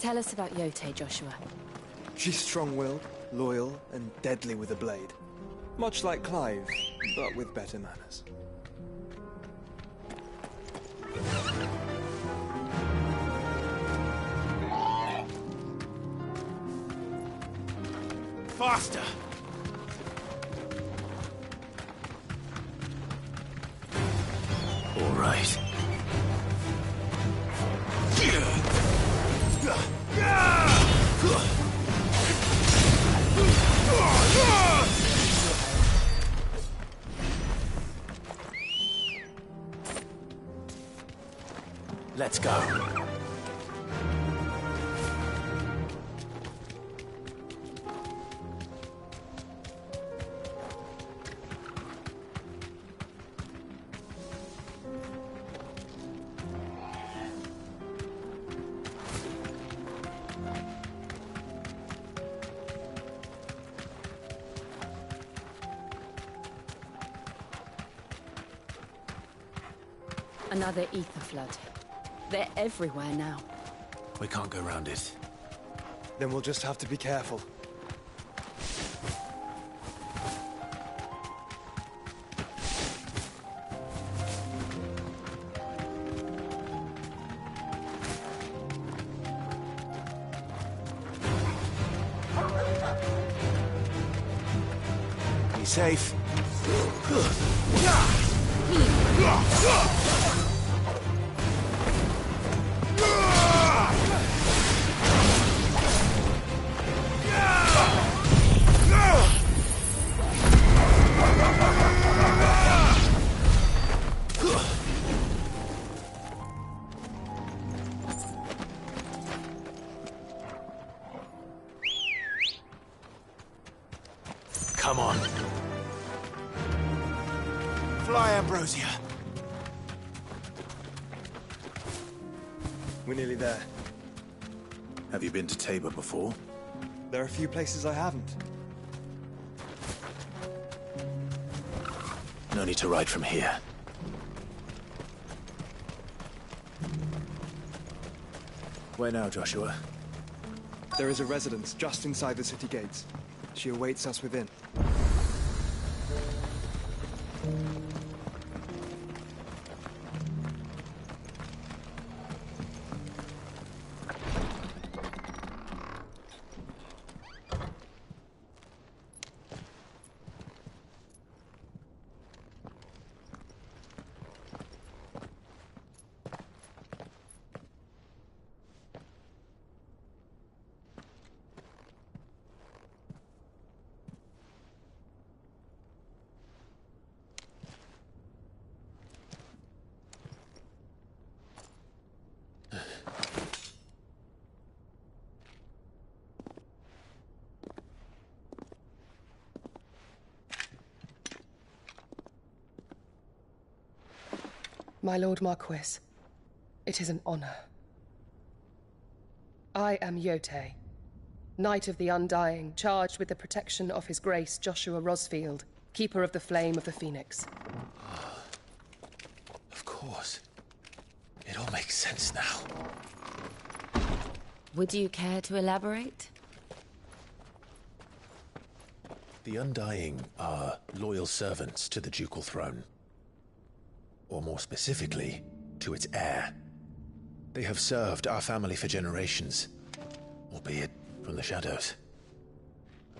Tell us about Yote, Joshua. She's strong-willed, loyal, and deadly with a blade. Much like Clive, but with better manners. Faster! All right. Let's go. Another ether flood. They're everywhere now. We can't go around it. Then we'll just have to be careful. Be safe. Come on. Fly, Ambrosia. We're nearly there. Have you been to Tabor before? There are a few places I haven't. No need to ride from here. Where now, Joshua? There is a residence just inside the city gates. She awaits us within. My Lord Marquis, it is an honor. I am Yote, Knight of the Undying, charged with the protection of His Grace Joshua Rosfield, Keeper of the Flame of the Phoenix. Of course. It all makes sense now. Would you care to elaborate? The Undying are loyal servants to the ducal throne. Or more specifically, to its heir. They have served our family for generations, albeit from the shadows.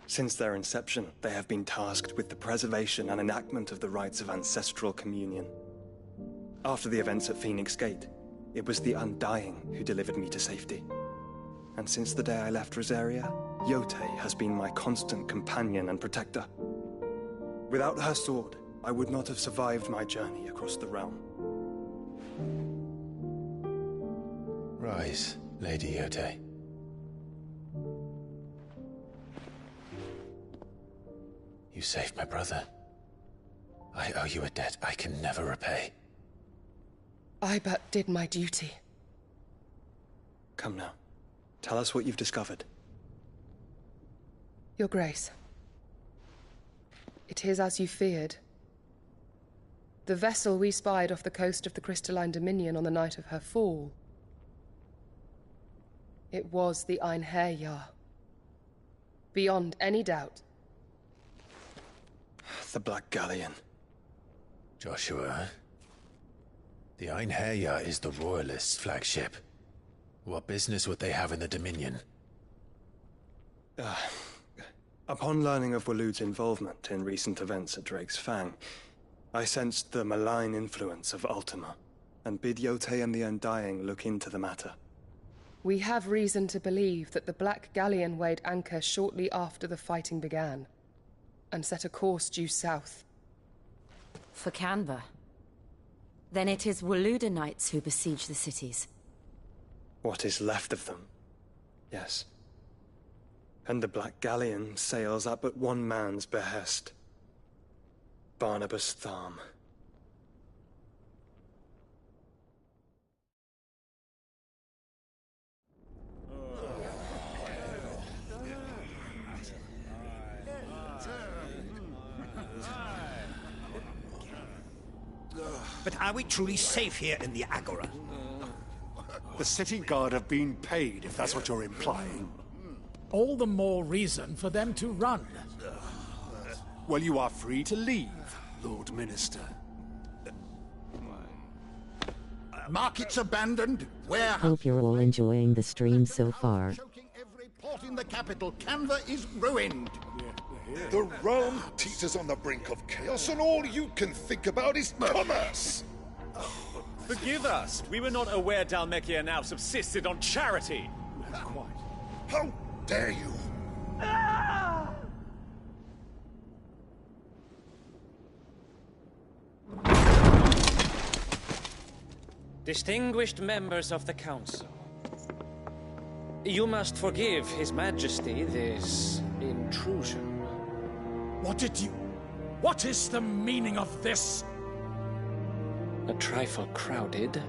Since their inception, they have been tasked with the preservation and enactment of the rites of ancestral communion. After the events at Phoenix Gate, it was the Undying who delivered me to safety. And since the day I left Rosaria, Yote has been my constant companion and protector. Without her sword, I would not have survived my journey across the realm. Rise, Lady Yote. You saved my brother. I owe you a debt I can never repay. I but did my duty. Come now. Tell us what you've discovered. Your Grace. It is as you feared. The vessel we spied off the coast of the Crystalline Dominion on the night of her fall It was the Einherjar. Beyond any doubt. The Black Galleon. Joshua, the Einherjar is the Royalists' flagship. What business would they have in the Dominion? Upon learning of Waloed's involvement in recent events at Drake's Fang, I sensed the malign influence of Ultima, and bid Yotei and the Undying look into the matter. We have reason to believe that the Black Galleon weighed anchor shortly after the fighting began, and set a course due south. For Canva. Then it is Waloeda Knights who besiege the cities. What is left of them, yes. And the Black Galleon sails at but one man's behest. Barnabas Tharm. But are we truly safe here in the Agora? The city guard have been paid, if that's what you're implying. All the more reason for them to run. Well, you are free to leave, Lord Minister. Markets abandoned, warehouse... Hope you're all enjoying the stream so far. Port in the capital, Canva is ruined. The realm teeters on the brink of chaos, and all you can think about is commerce. Forgive us. We were not aware Dhalmekia now subsisted on charity. How dare you? Distinguished members of the Council, you must forgive His Majesty this intrusion. What is the meaning of this? A trifle crowded,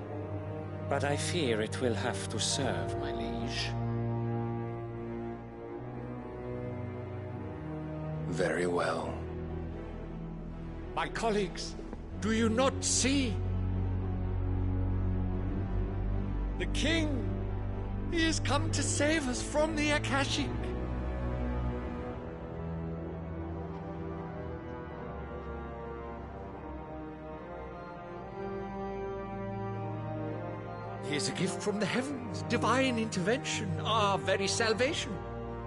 but I fear it will have to serve, my liege. Very well. My colleagues, do you not see? The king! He has come to save us from the Akashic. He is a gift from the heavens, divine intervention, our very salvation.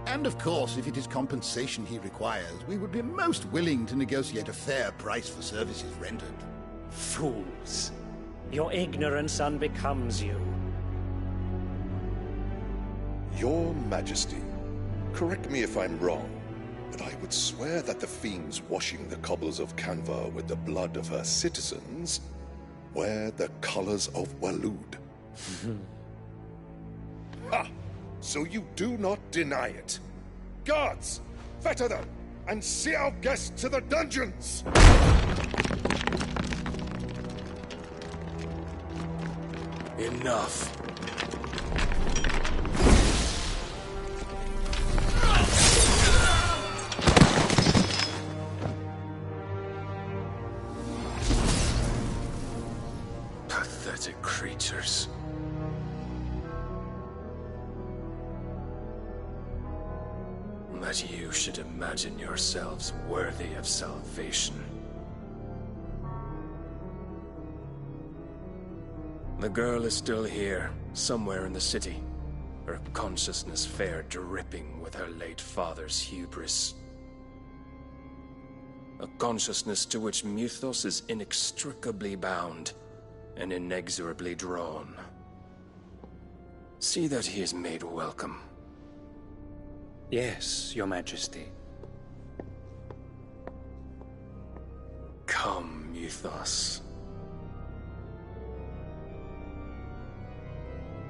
And of course, if it is compensation he requires, we would be most willing to negotiate a fair price for services rendered. Fools. Your ignorance unbecomes you. Your Majesty, correct me if I'm wrong, but I would swear that the fiends washing the cobbles of Canva with the blood of her citizens wear the colors of Waloed. Ha! So you do not deny it. Guards, fetter them, and see our guests to the dungeons! Enough. Pathetic creatures. That you should imagine yourselves worthy of salvation. The girl is still here, somewhere in the city. Her consciousness fair dripping with her late father's hubris. A consciousness to which Mythos is inextricably bound and inexorably drawn. See that he is made welcome. Yes, Your Majesty. Come, Mythos.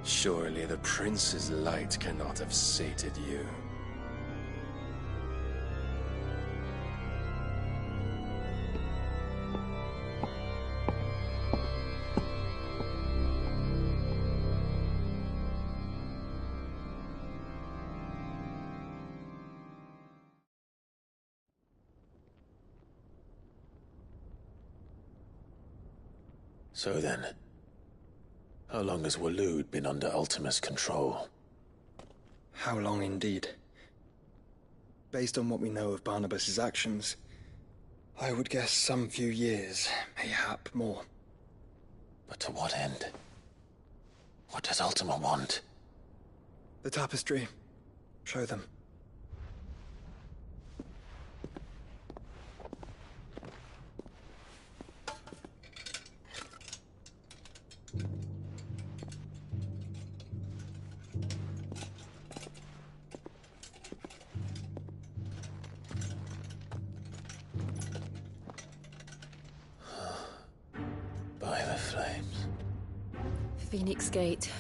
Surely the prince's light cannot have sated you. So then, how long has Waloed been under Ultima's control? How long indeed? Based on what we know of Barnabas's actions, I would guess some few years, mayhap more. But to what end? What does Ultima want? The tapestry. Show them. By the flames. Phoenix Gate,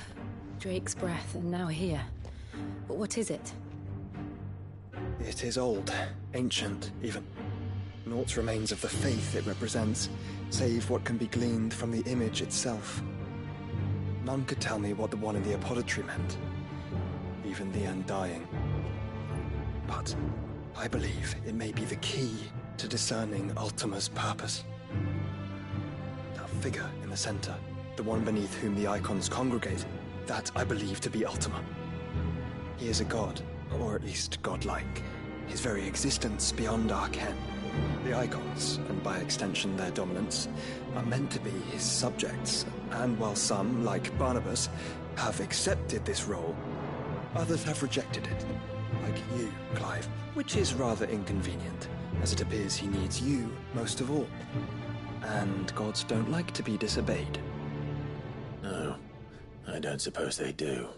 Drake's Breath, and now here. But what is it? It is old, ancient, even. Naught remains of the faith it represents, save what can be gleaned from the image itself. None could tell me what the one in the apothecary meant, even the Undying. But I believe it may be the key to discerning Ultima's purpose. That figure in the center, the one beneath whom the icons congregate, that I believe to be Ultima. He is a god, or at least godlike, his very existence beyond our ken. The icons, and by extension their dominants, are meant to be his subjects, and while some, like Barnabas, have accepted this role, others have rejected it, like you, Clive, which is rather inconvenient, as it appears he needs you most of all. And gods don't like to be disobeyed. No, I don't suppose they do.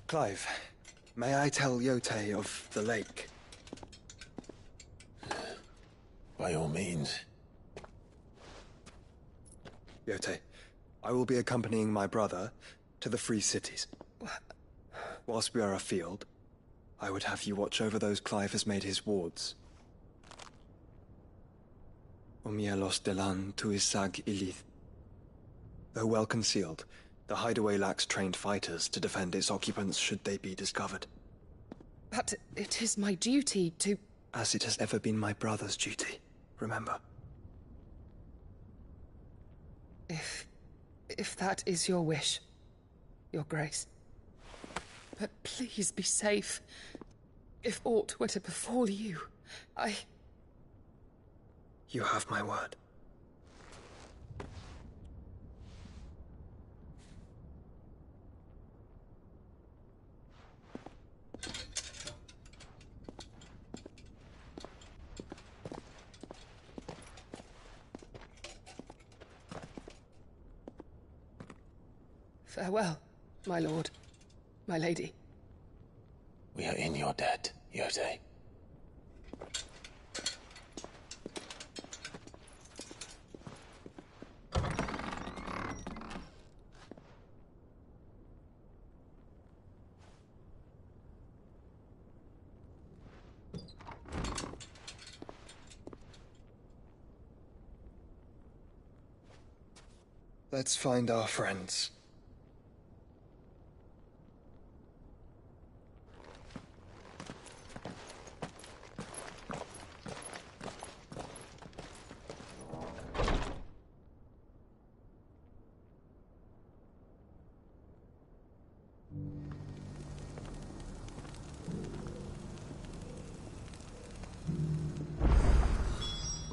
Clive, may I tell Yotei of the lake? By all means. Yotei, I will be accompanying my brother to the Free Cities. Whilst we are afield, I would have you watch over those Clive has made his wards. Omielos delan tuisag ilith. Though well concealed, the hideaway lacks trained fighters to defend its occupants should they be discovered. But it is my duty to... As it has ever been my brother's duty, remember. If that is your wish, Your Grace. But please be safe. If aught were to befall you, You have my word. Farewell, my lord, my lady. We are in your debt, Yotei. Let's find our friends.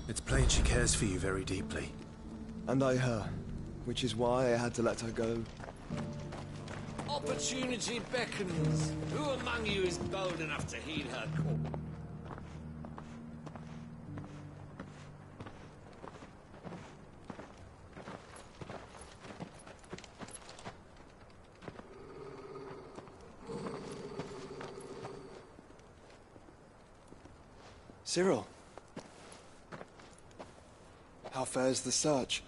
It's plain she cares for you very deeply. And I her, which is why I had to let her go. Opportunity beckons. Who among you is bold enough to heed her call? Cyril. How fares the search?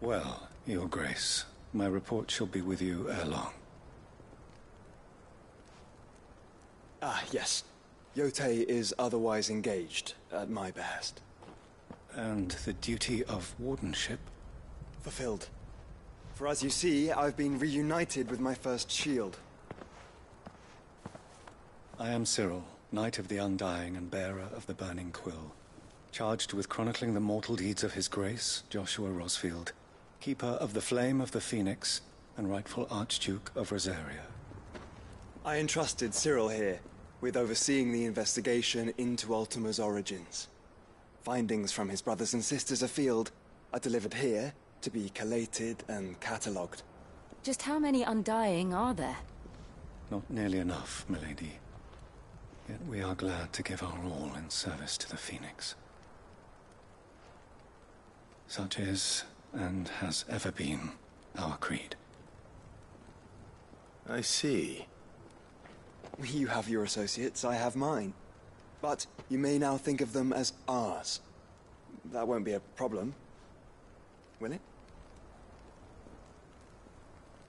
Well, Your Grace, my report shall be with you ere long. Ah, yes. Yotei is otherwise engaged, at my behest. And the duty of wardenship? Fulfilled. For as you see, I've been reunited with my first shield. I am Cyril, Knight of the Undying and bearer of the Burning Quill, charged with chronicling the mortal deeds of His Grace, Joshua Rosfield, Keeper of the Flame of the Phoenix, and rightful Archduke of Rosaria. I entrusted Cyril here with overseeing the investigation into Ultima's origins. Findings from his brothers and sisters afield are delivered here to be collated and catalogued. Just how many Undying are there? Not nearly enough, milady. Yet we are glad to give our all in service to the Phoenix. Such is, and has ever been, our creed. I see. You have your associates, I have mine. But you may now think of them as ours. That won't be a problem, will it?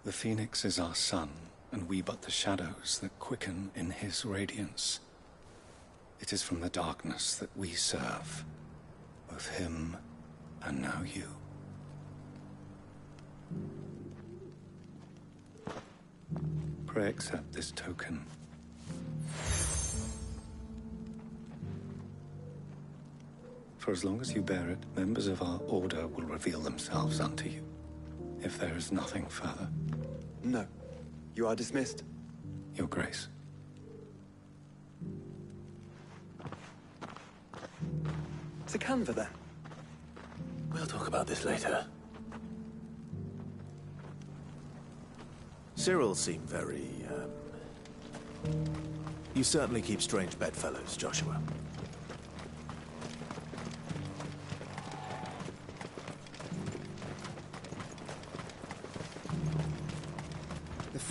The Phoenix is our sun, and we but the shadows that quicken in his radiance. It is from the darkness that we serve, both him and now you. Pray accept this token. For as long as you bear it, members of our order will reveal themselves unto you. If there is nothing further. No. You are dismissed. Your Grace. To Canva, then. We'll talk about this later. Cyril seemed very, You certainly keep strange bedfellows, Joshua.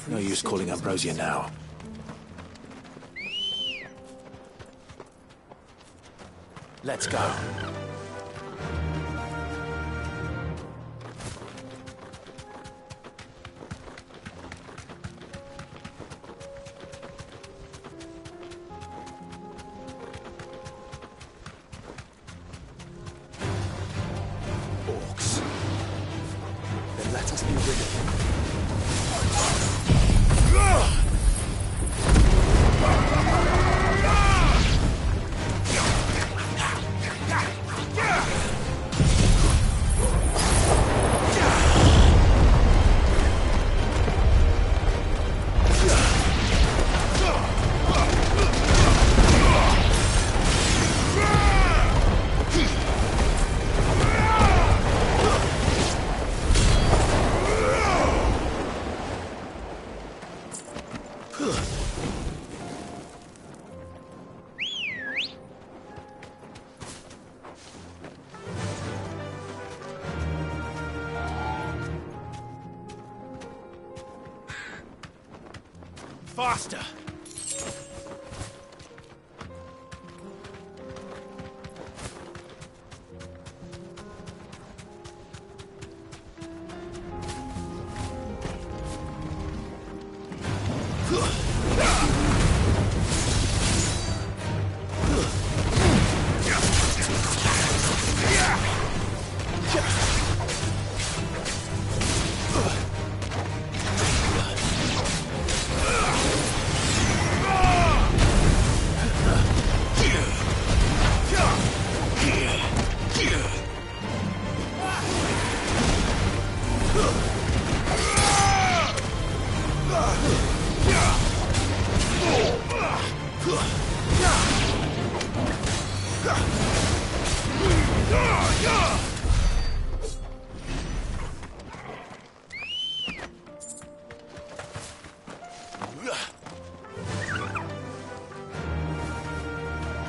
No use calling Ambrosia now. Let's go. Orcs. Then let us be rid of them. Faster!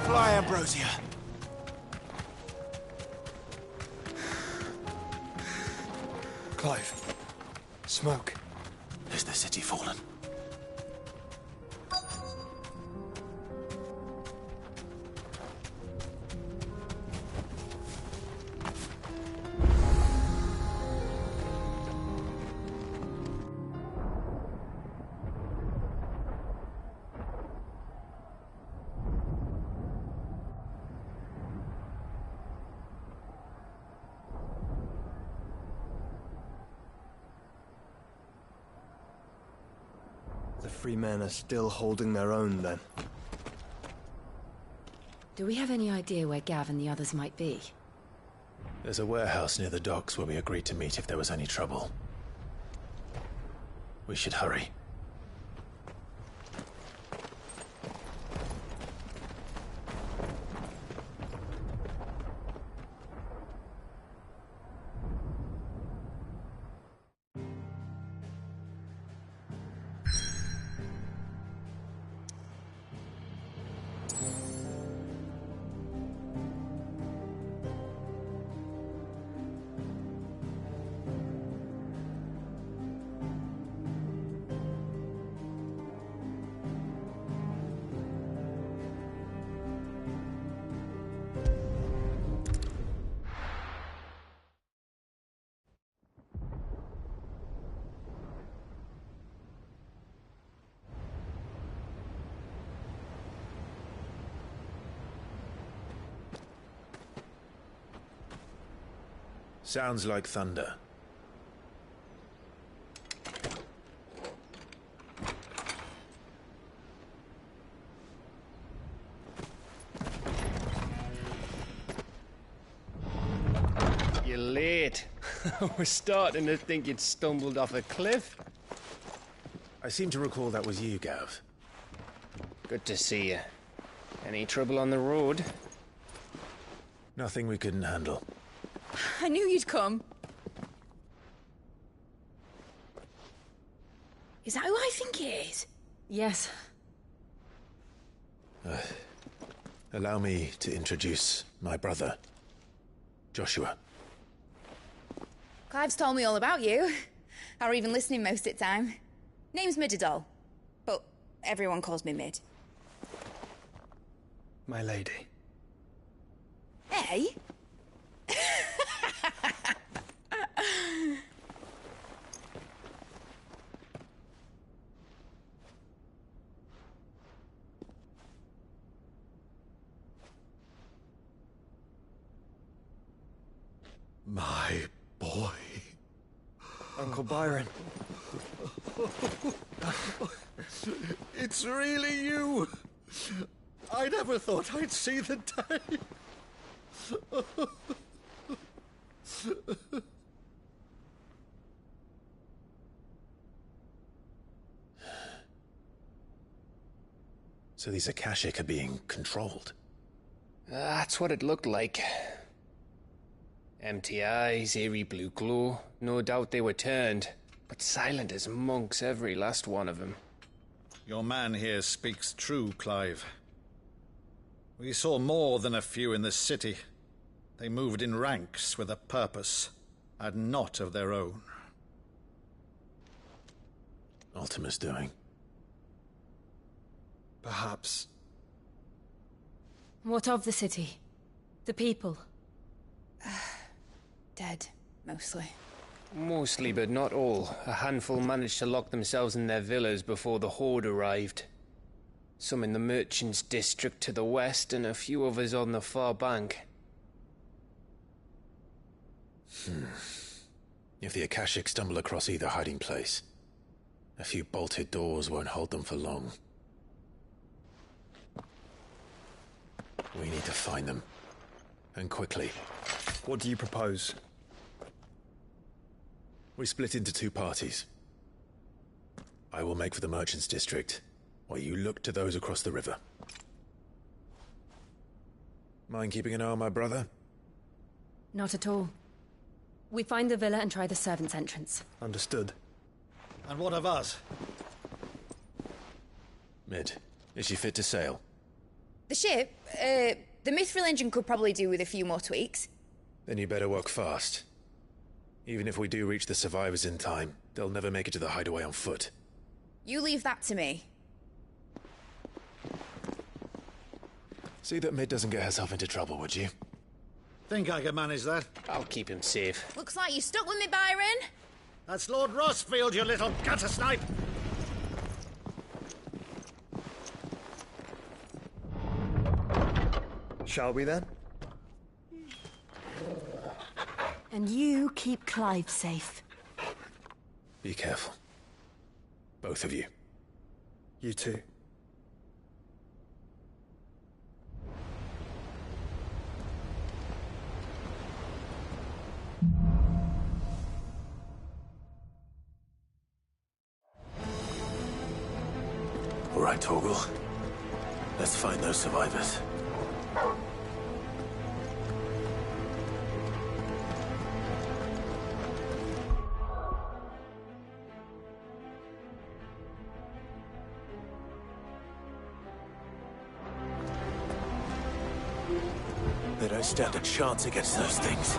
Fly, Ambrosia. Clive. Smoke. Is the city fallen? The free men are still holding their own, then. Do we have any idea where Gav and the others might be? There's a warehouse near the docks where we agreed to meet if there was any trouble. We should hurry. Sounds like thunder. You're late. We're starting to think you'd stumbled off a cliff. I seem to recall that was you, Gav. Good to see you. Any trouble on the road? Nothing we couldn't handle. I knew you'd come. Is that who I think it is? Yes. Allow me to introduce my brother, Joshua. Clive's told me all about you. Or even listening most of the time. Name's Midadol, but everyone calls me Mid. My lady. Hey? My boy. Uncle Byron. It's really you. I never thought I'd see the day. So these Akashic are being controlled? That's what it looked like. Empty eyes, eerie blue glow. No doubt they were turned, but silent as monks, every last one of them. Your man here speaks true, Clive. We saw more than a few in the city. They moved in ranks with a purpose, and not of their own. Ultima's doing. Perhaps. What of the city? The people? Dead, mostly. Mostly, but not all. A handful managed to lock themselves in their villas before the Horde arrived. Some in the Merchants' District to the west, and a few others on the far bank. If the Akashic stumble across either hiding place, a few bolted doors won't hold them for long. We need to find them. And quickly. What do you propose? We split into two parties. I will make for the Merchants' District, while you look to those across the river. Mind keeping an eye on my brother? Not at all. We find the villa and try the servants' entrance. Understood. And what of us? Mid, is she fit to sail? The ship, the Mithril engine could probably do with a few more tweaks. Then you better work fast. Even if we do reach the survivors in time, they'll never make it to the hideaway on foot. You leave that to me. See that Mid doesn't get herself into trouble, would you? Think I can manage that? I'll keep him safe. Looks like you stuck with me, Byron. That's Lord Rossfield, you little gutter snipe! Shall we then? And you keep Clive safe. Be careful. Both of you. You too. right, Torgal. Let's find those survivors. They don't stand a chance against those things.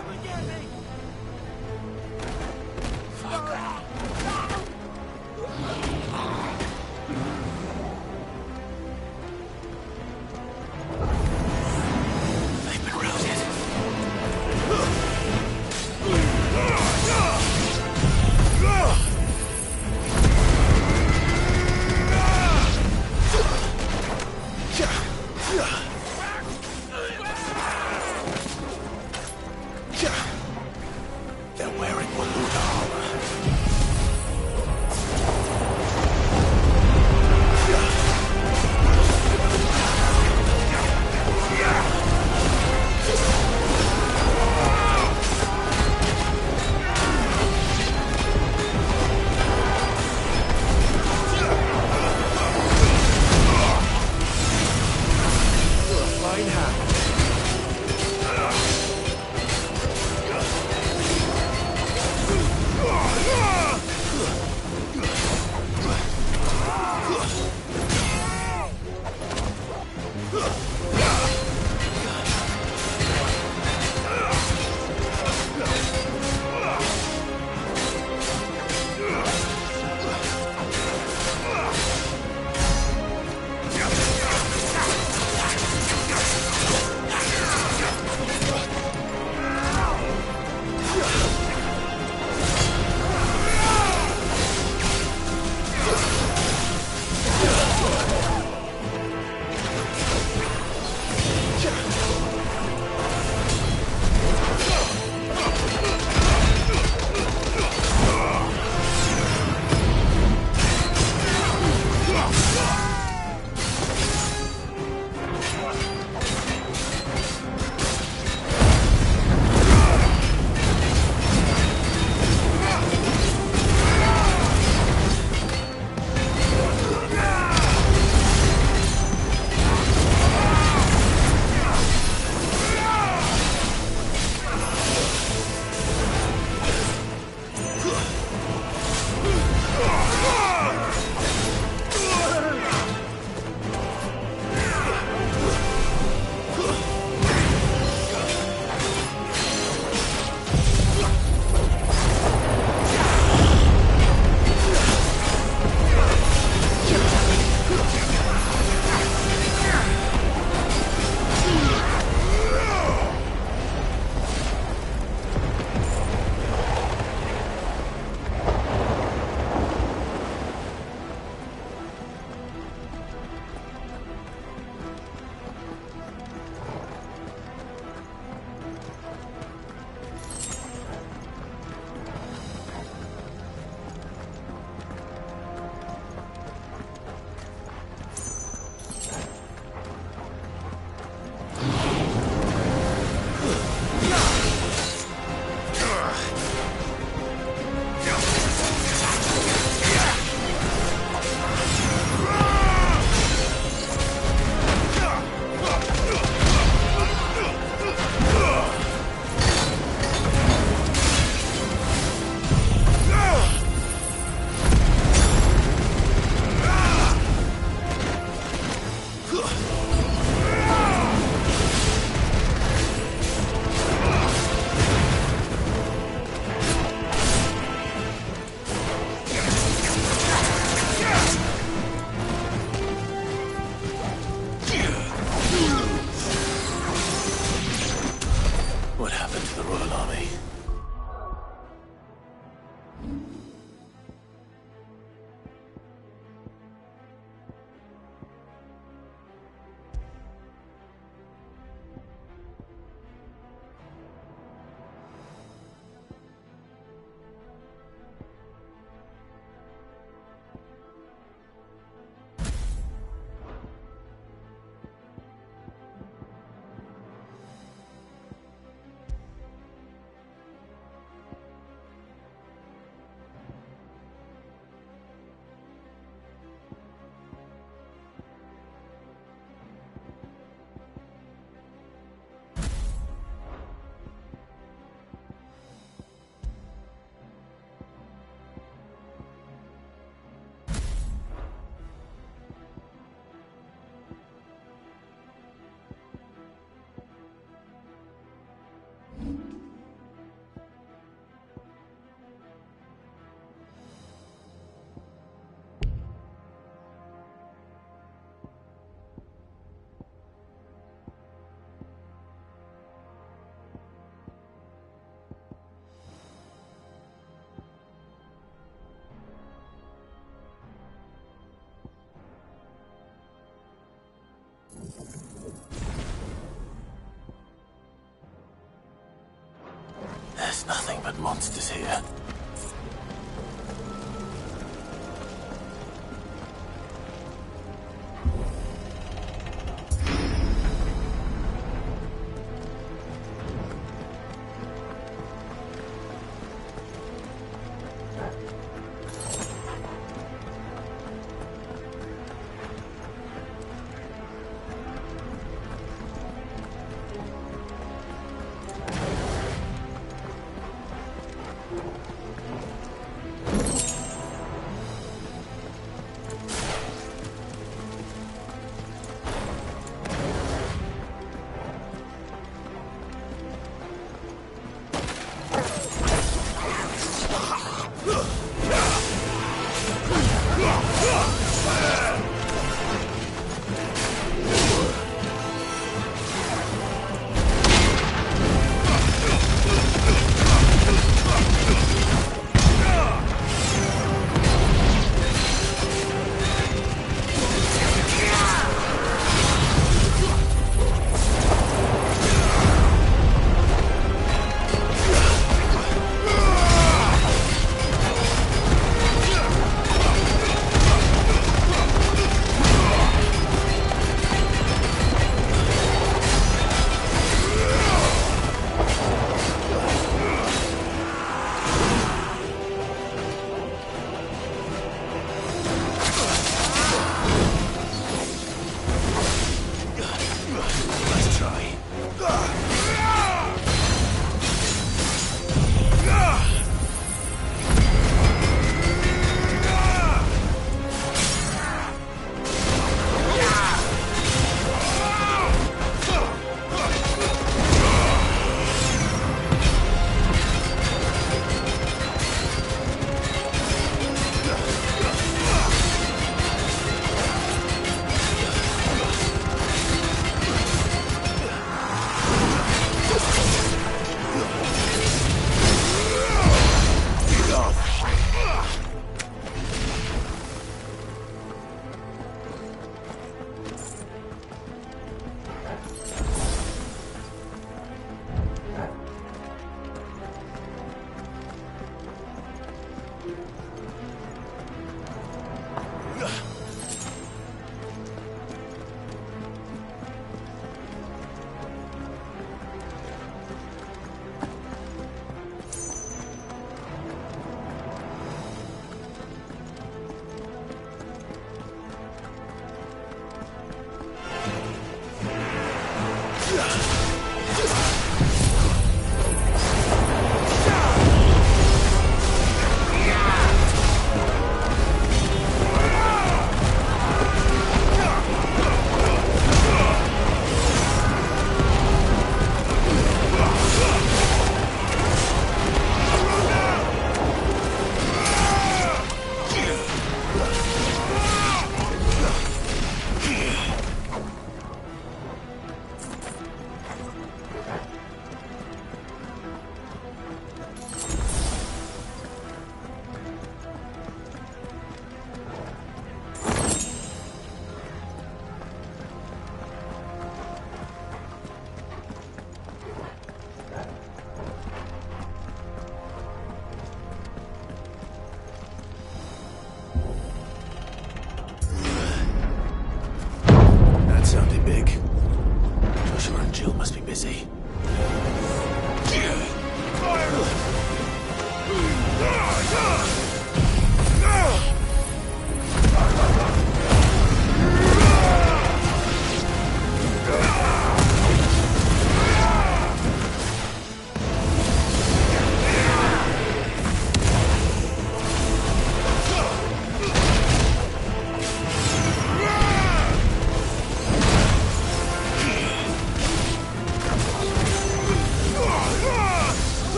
There's nothing but monsters here.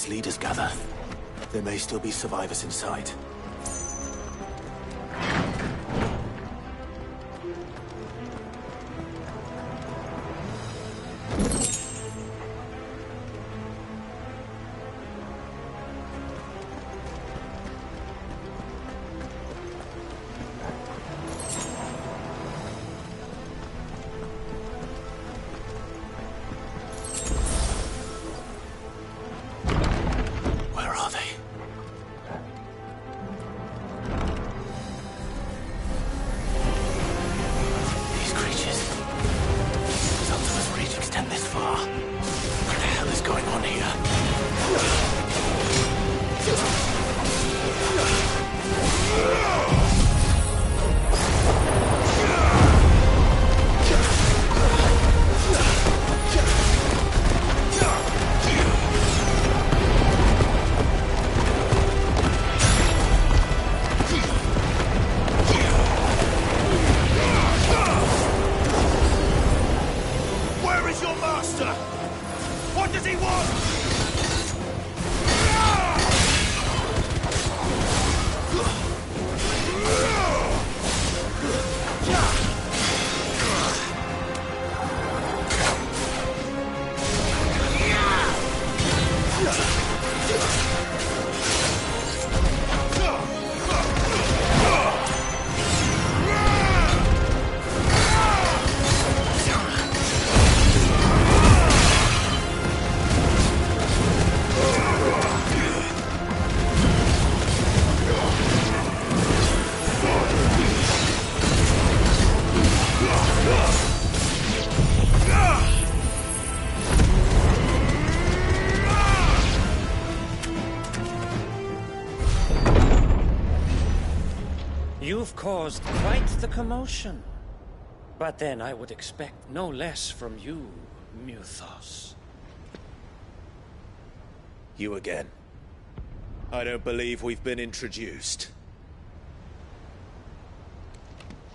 these leaders gather, there may still be survivors inside. You've caused quite the commotion. But then I would expect no less from you, Muthos. You again. I don't believe we've been introduced.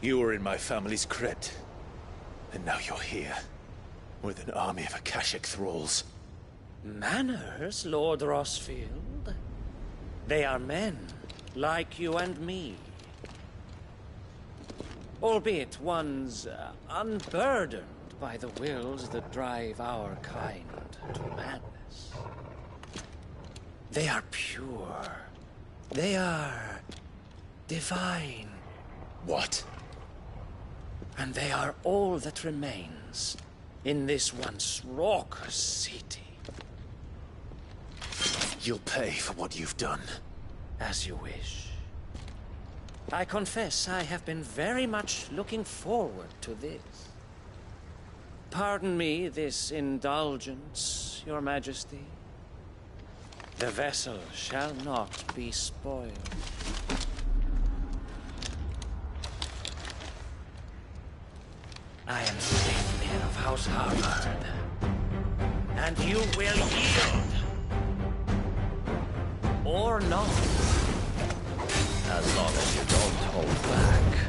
You were in my family's crypt. And now you're here. With an army of Akashic thralls. Manners, Lord Rosfield? They are men, like you and me. Albeit ones unburdened by the wills that drive our kind to madness. They are pure. They are divine. What? And they are all that remains in this once raucous city. You'll pay for what you've done. As you wish. I confess I have been very much looking forward to this. Pardon me this indulgence, Your Majesty. The vessel shall not be spoiled. I am Sleipnir of House Harvard, and you will yield. Or not. As long as you don't hold back.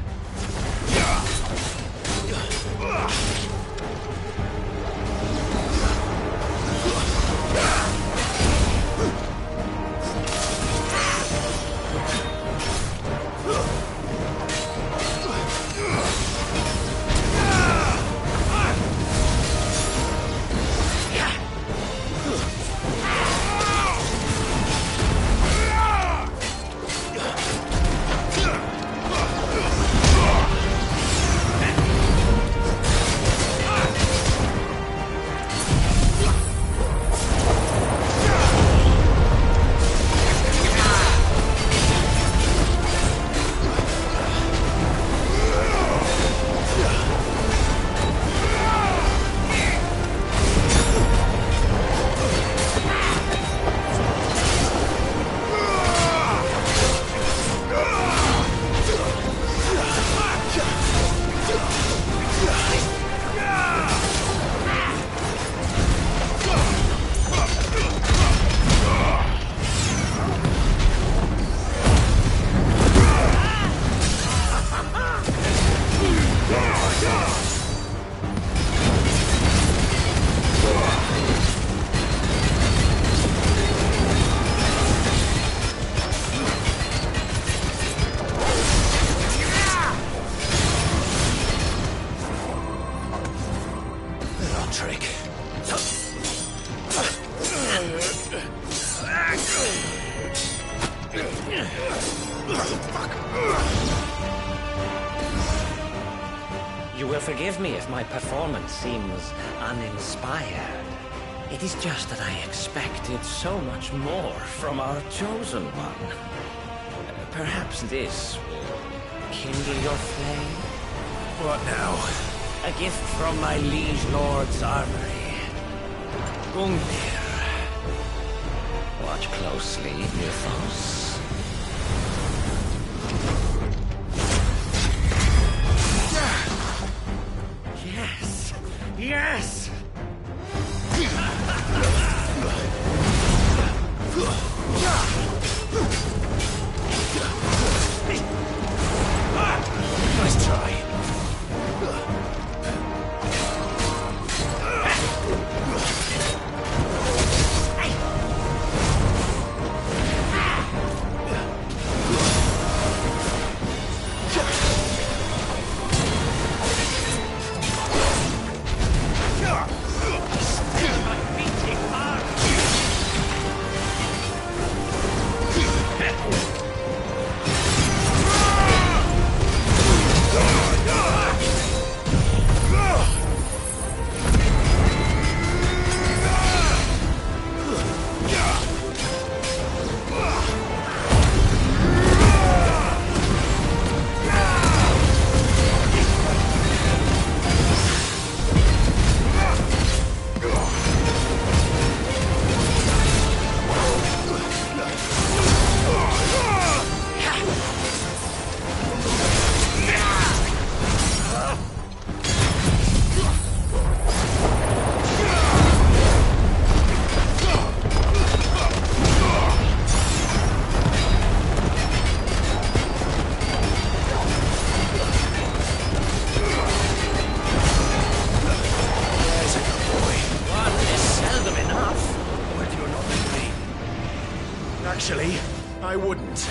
You will forgive me if my performance seems uninspired. It is just that I expected so much more from our chosen one. Perhaps this will kindle your flame? What now? A gift from my liege lord's armory. Gungnir. Watch closely, Mythos. Yes! Yes! Nice try. Actually, I wouldn't.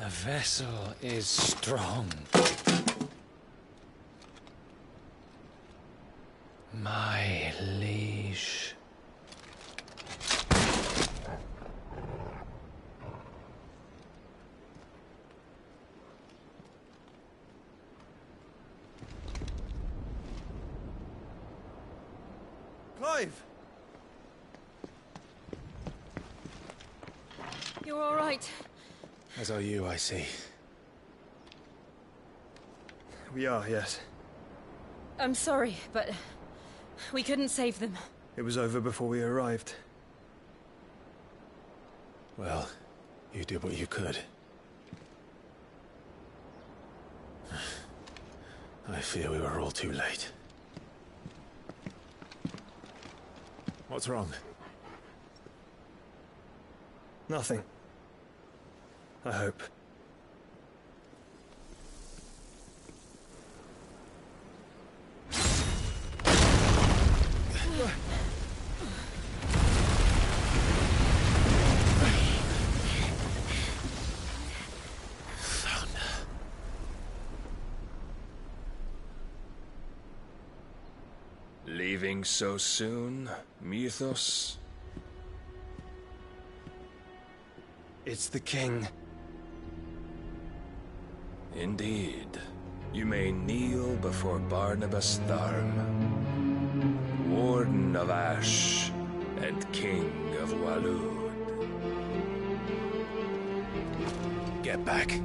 vessel is strong. My liege. Clive! You're all right. As are you, I see. We are, yes. I'm sorry, but we couldn't save them. It was over before we arrived. Well, you did what you could. I fear we were all too late. What's wrong? Nothing. I hope. Leaving so soon, Mythos? It's the king. Indeed. You may kneel before Barnabas Tharm, Warden of Ash and King of Waloed. Get back.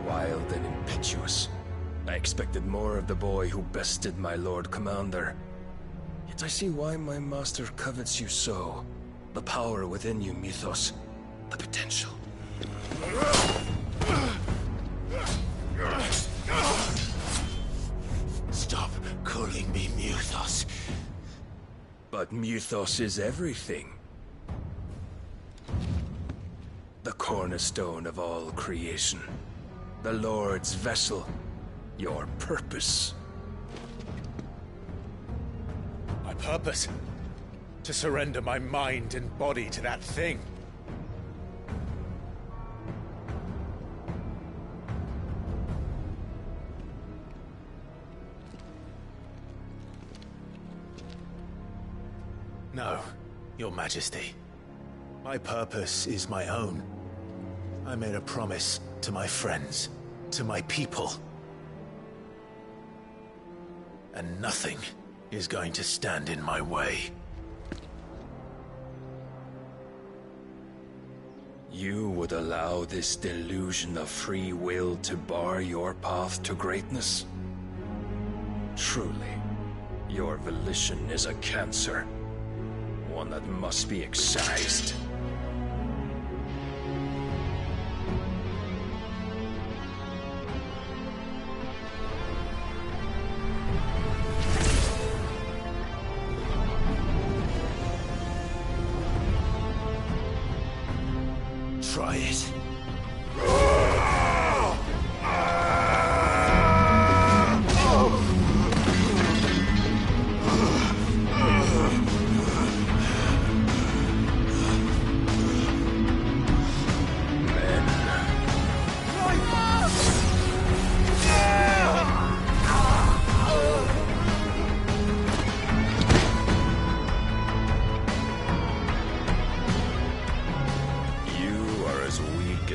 Wild and impetuous. I expected more of the boy who bested my Lord Commander. Yet I see why my master covets you so. The power within you, Mythos. The potential. Stop calling me Mythos. But Mythos is everything. The cornerstone of all creation. The Lord's vessel. Your purpose. My purpose? To surrender my mind and body to that thing. No, Your Majesty. My purpose is my own. I made a promise to my friends, to my people. And nothing is going to stand in my way. You would allow this delusion of free will to bar your path to greatness? Truly, your volition is a cancer. One that must be excised. Try it.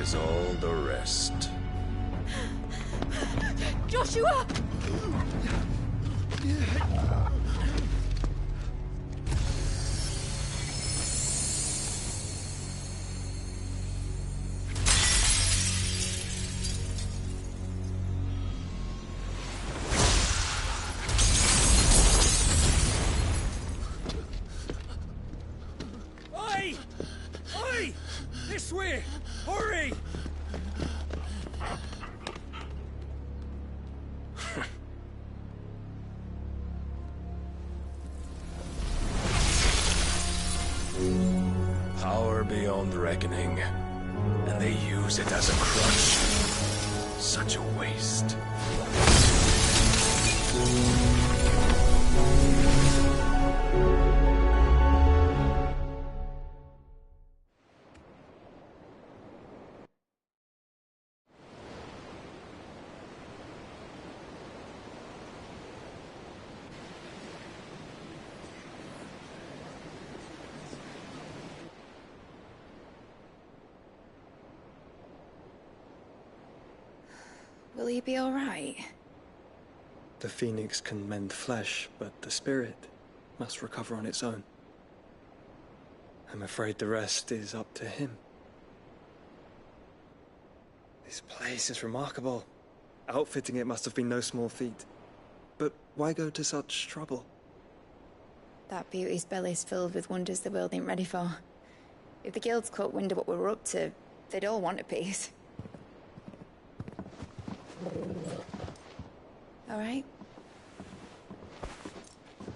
As all the rest. Joshua! beyond reckoning, and they use it as a crutch. Such a waste. Will he be all right? The phoenix can mend flesh, but the spirit must recover on its own. I'm afraid the rest is up to him. This place is remarkable. Outfitting it must have been no small feat. But why go to such trouble? That beauty's belly's filled with wonders the world ain't ready for. If the guilds caught wind of what we were up to, they'd all want a piece. All right?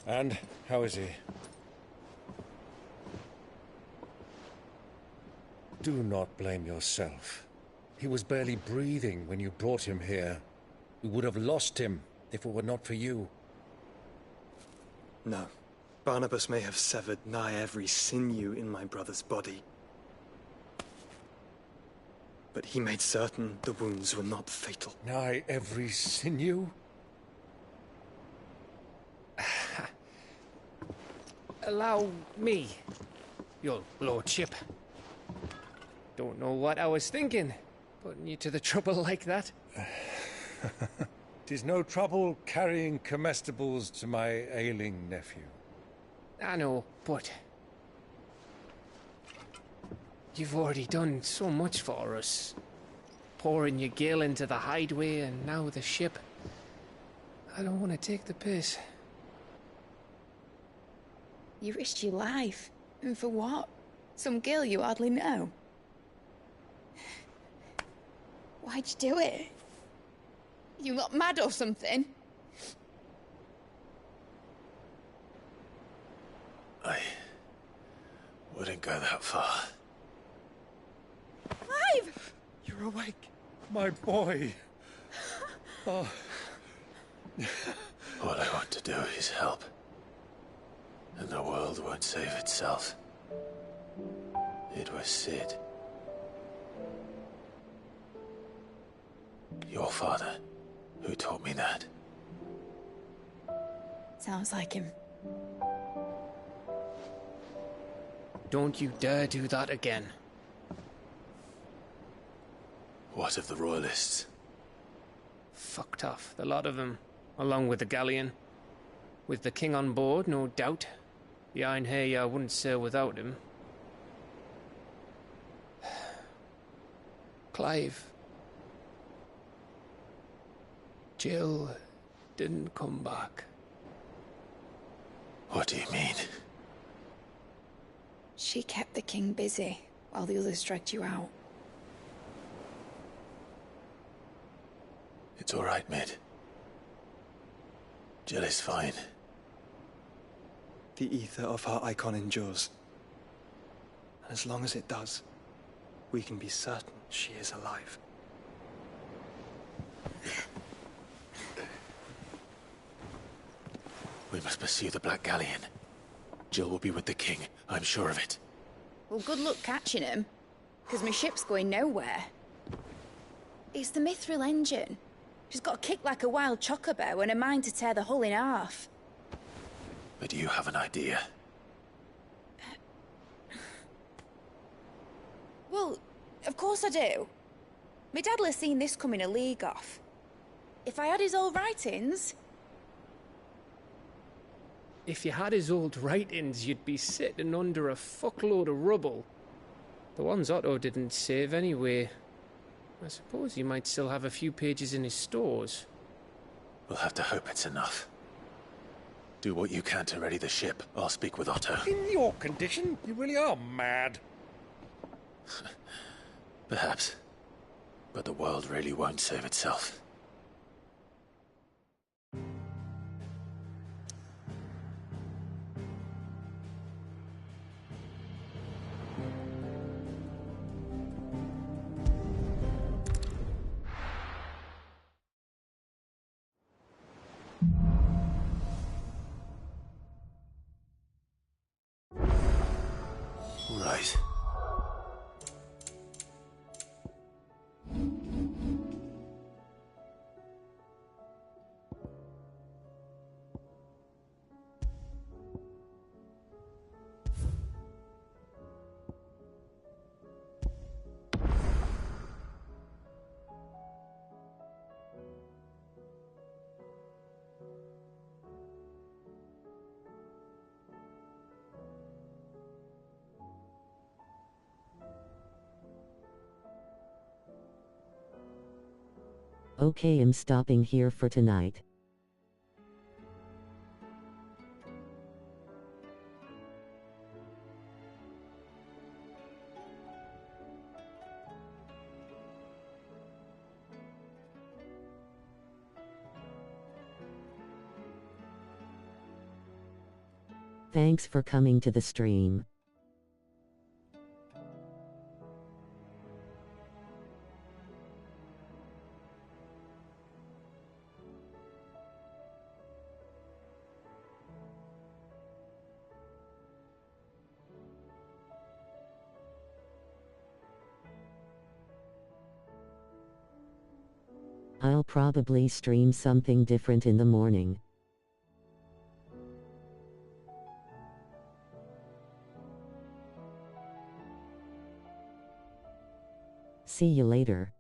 And how is he? Do not blame yourself. He was barely breathing when you brought him here. We would have lost him if it were not for you. No. Barnabas may have severed nigh every sinew in my brother's body. But he made certain the wounds were not fatal. Nigh every sinew? Allow me, your lordship. Don't know what I was thinking, putting you to the trouble like that. 'Tis no trouble carrying comestibles to my ailing nephew. I know, but you've already done so much for us. Pouring your gil into the hideaway and now the ship. I don't want to take the piss. You risked your life. And for what? Some girl you hardly know. Why'd you do it? You not mad or something? I wouldn't go that far. Clive! You're awake, my boy. Oh. All I want to do is help. And the world won't save itself. It was Sid. Your father, who taught me that. Sounds like him. Don't you dare do that again. What of the Royalists? Fucked off, the lot of them, along with the galleon. With the king on board, no doubt. The Iron Hair wouldn't sail without him. Clive. Jill didn't come back. What do you mean? She kept the king busy while the others dragged you out. It's all right, Mid. Jill is fine. The ether of her icon endures. And as long as it does, we can be certain she is alive. We must pursue the Black Galleon. Jill will be with the king, I'm sure of it. Well, good luck catching him, because my ship's going nowhere. It's the Mithril engine. She's got a kick like a wild chocobo and a mind to tear the hull in half. But do you have an idea? Well, of course I do. My dad'll have seen this coming a league off. If I had his old writings... If you had his old writings, you'd be sitting under a fuckload of rubble. The ones Otto didn't save anyway. I suppose you might still have a few pages in his stores. We'll have to hope it's enough. Do what you can to ready the ship. I'll speak with Otto. In your condition, you really are mad. Perhaps. But the world really won't save itself. sunrise. Okay, I'm stopping here for tonight. Thanks for coming to the stream. I'll probably stream something different in the morning. See you later.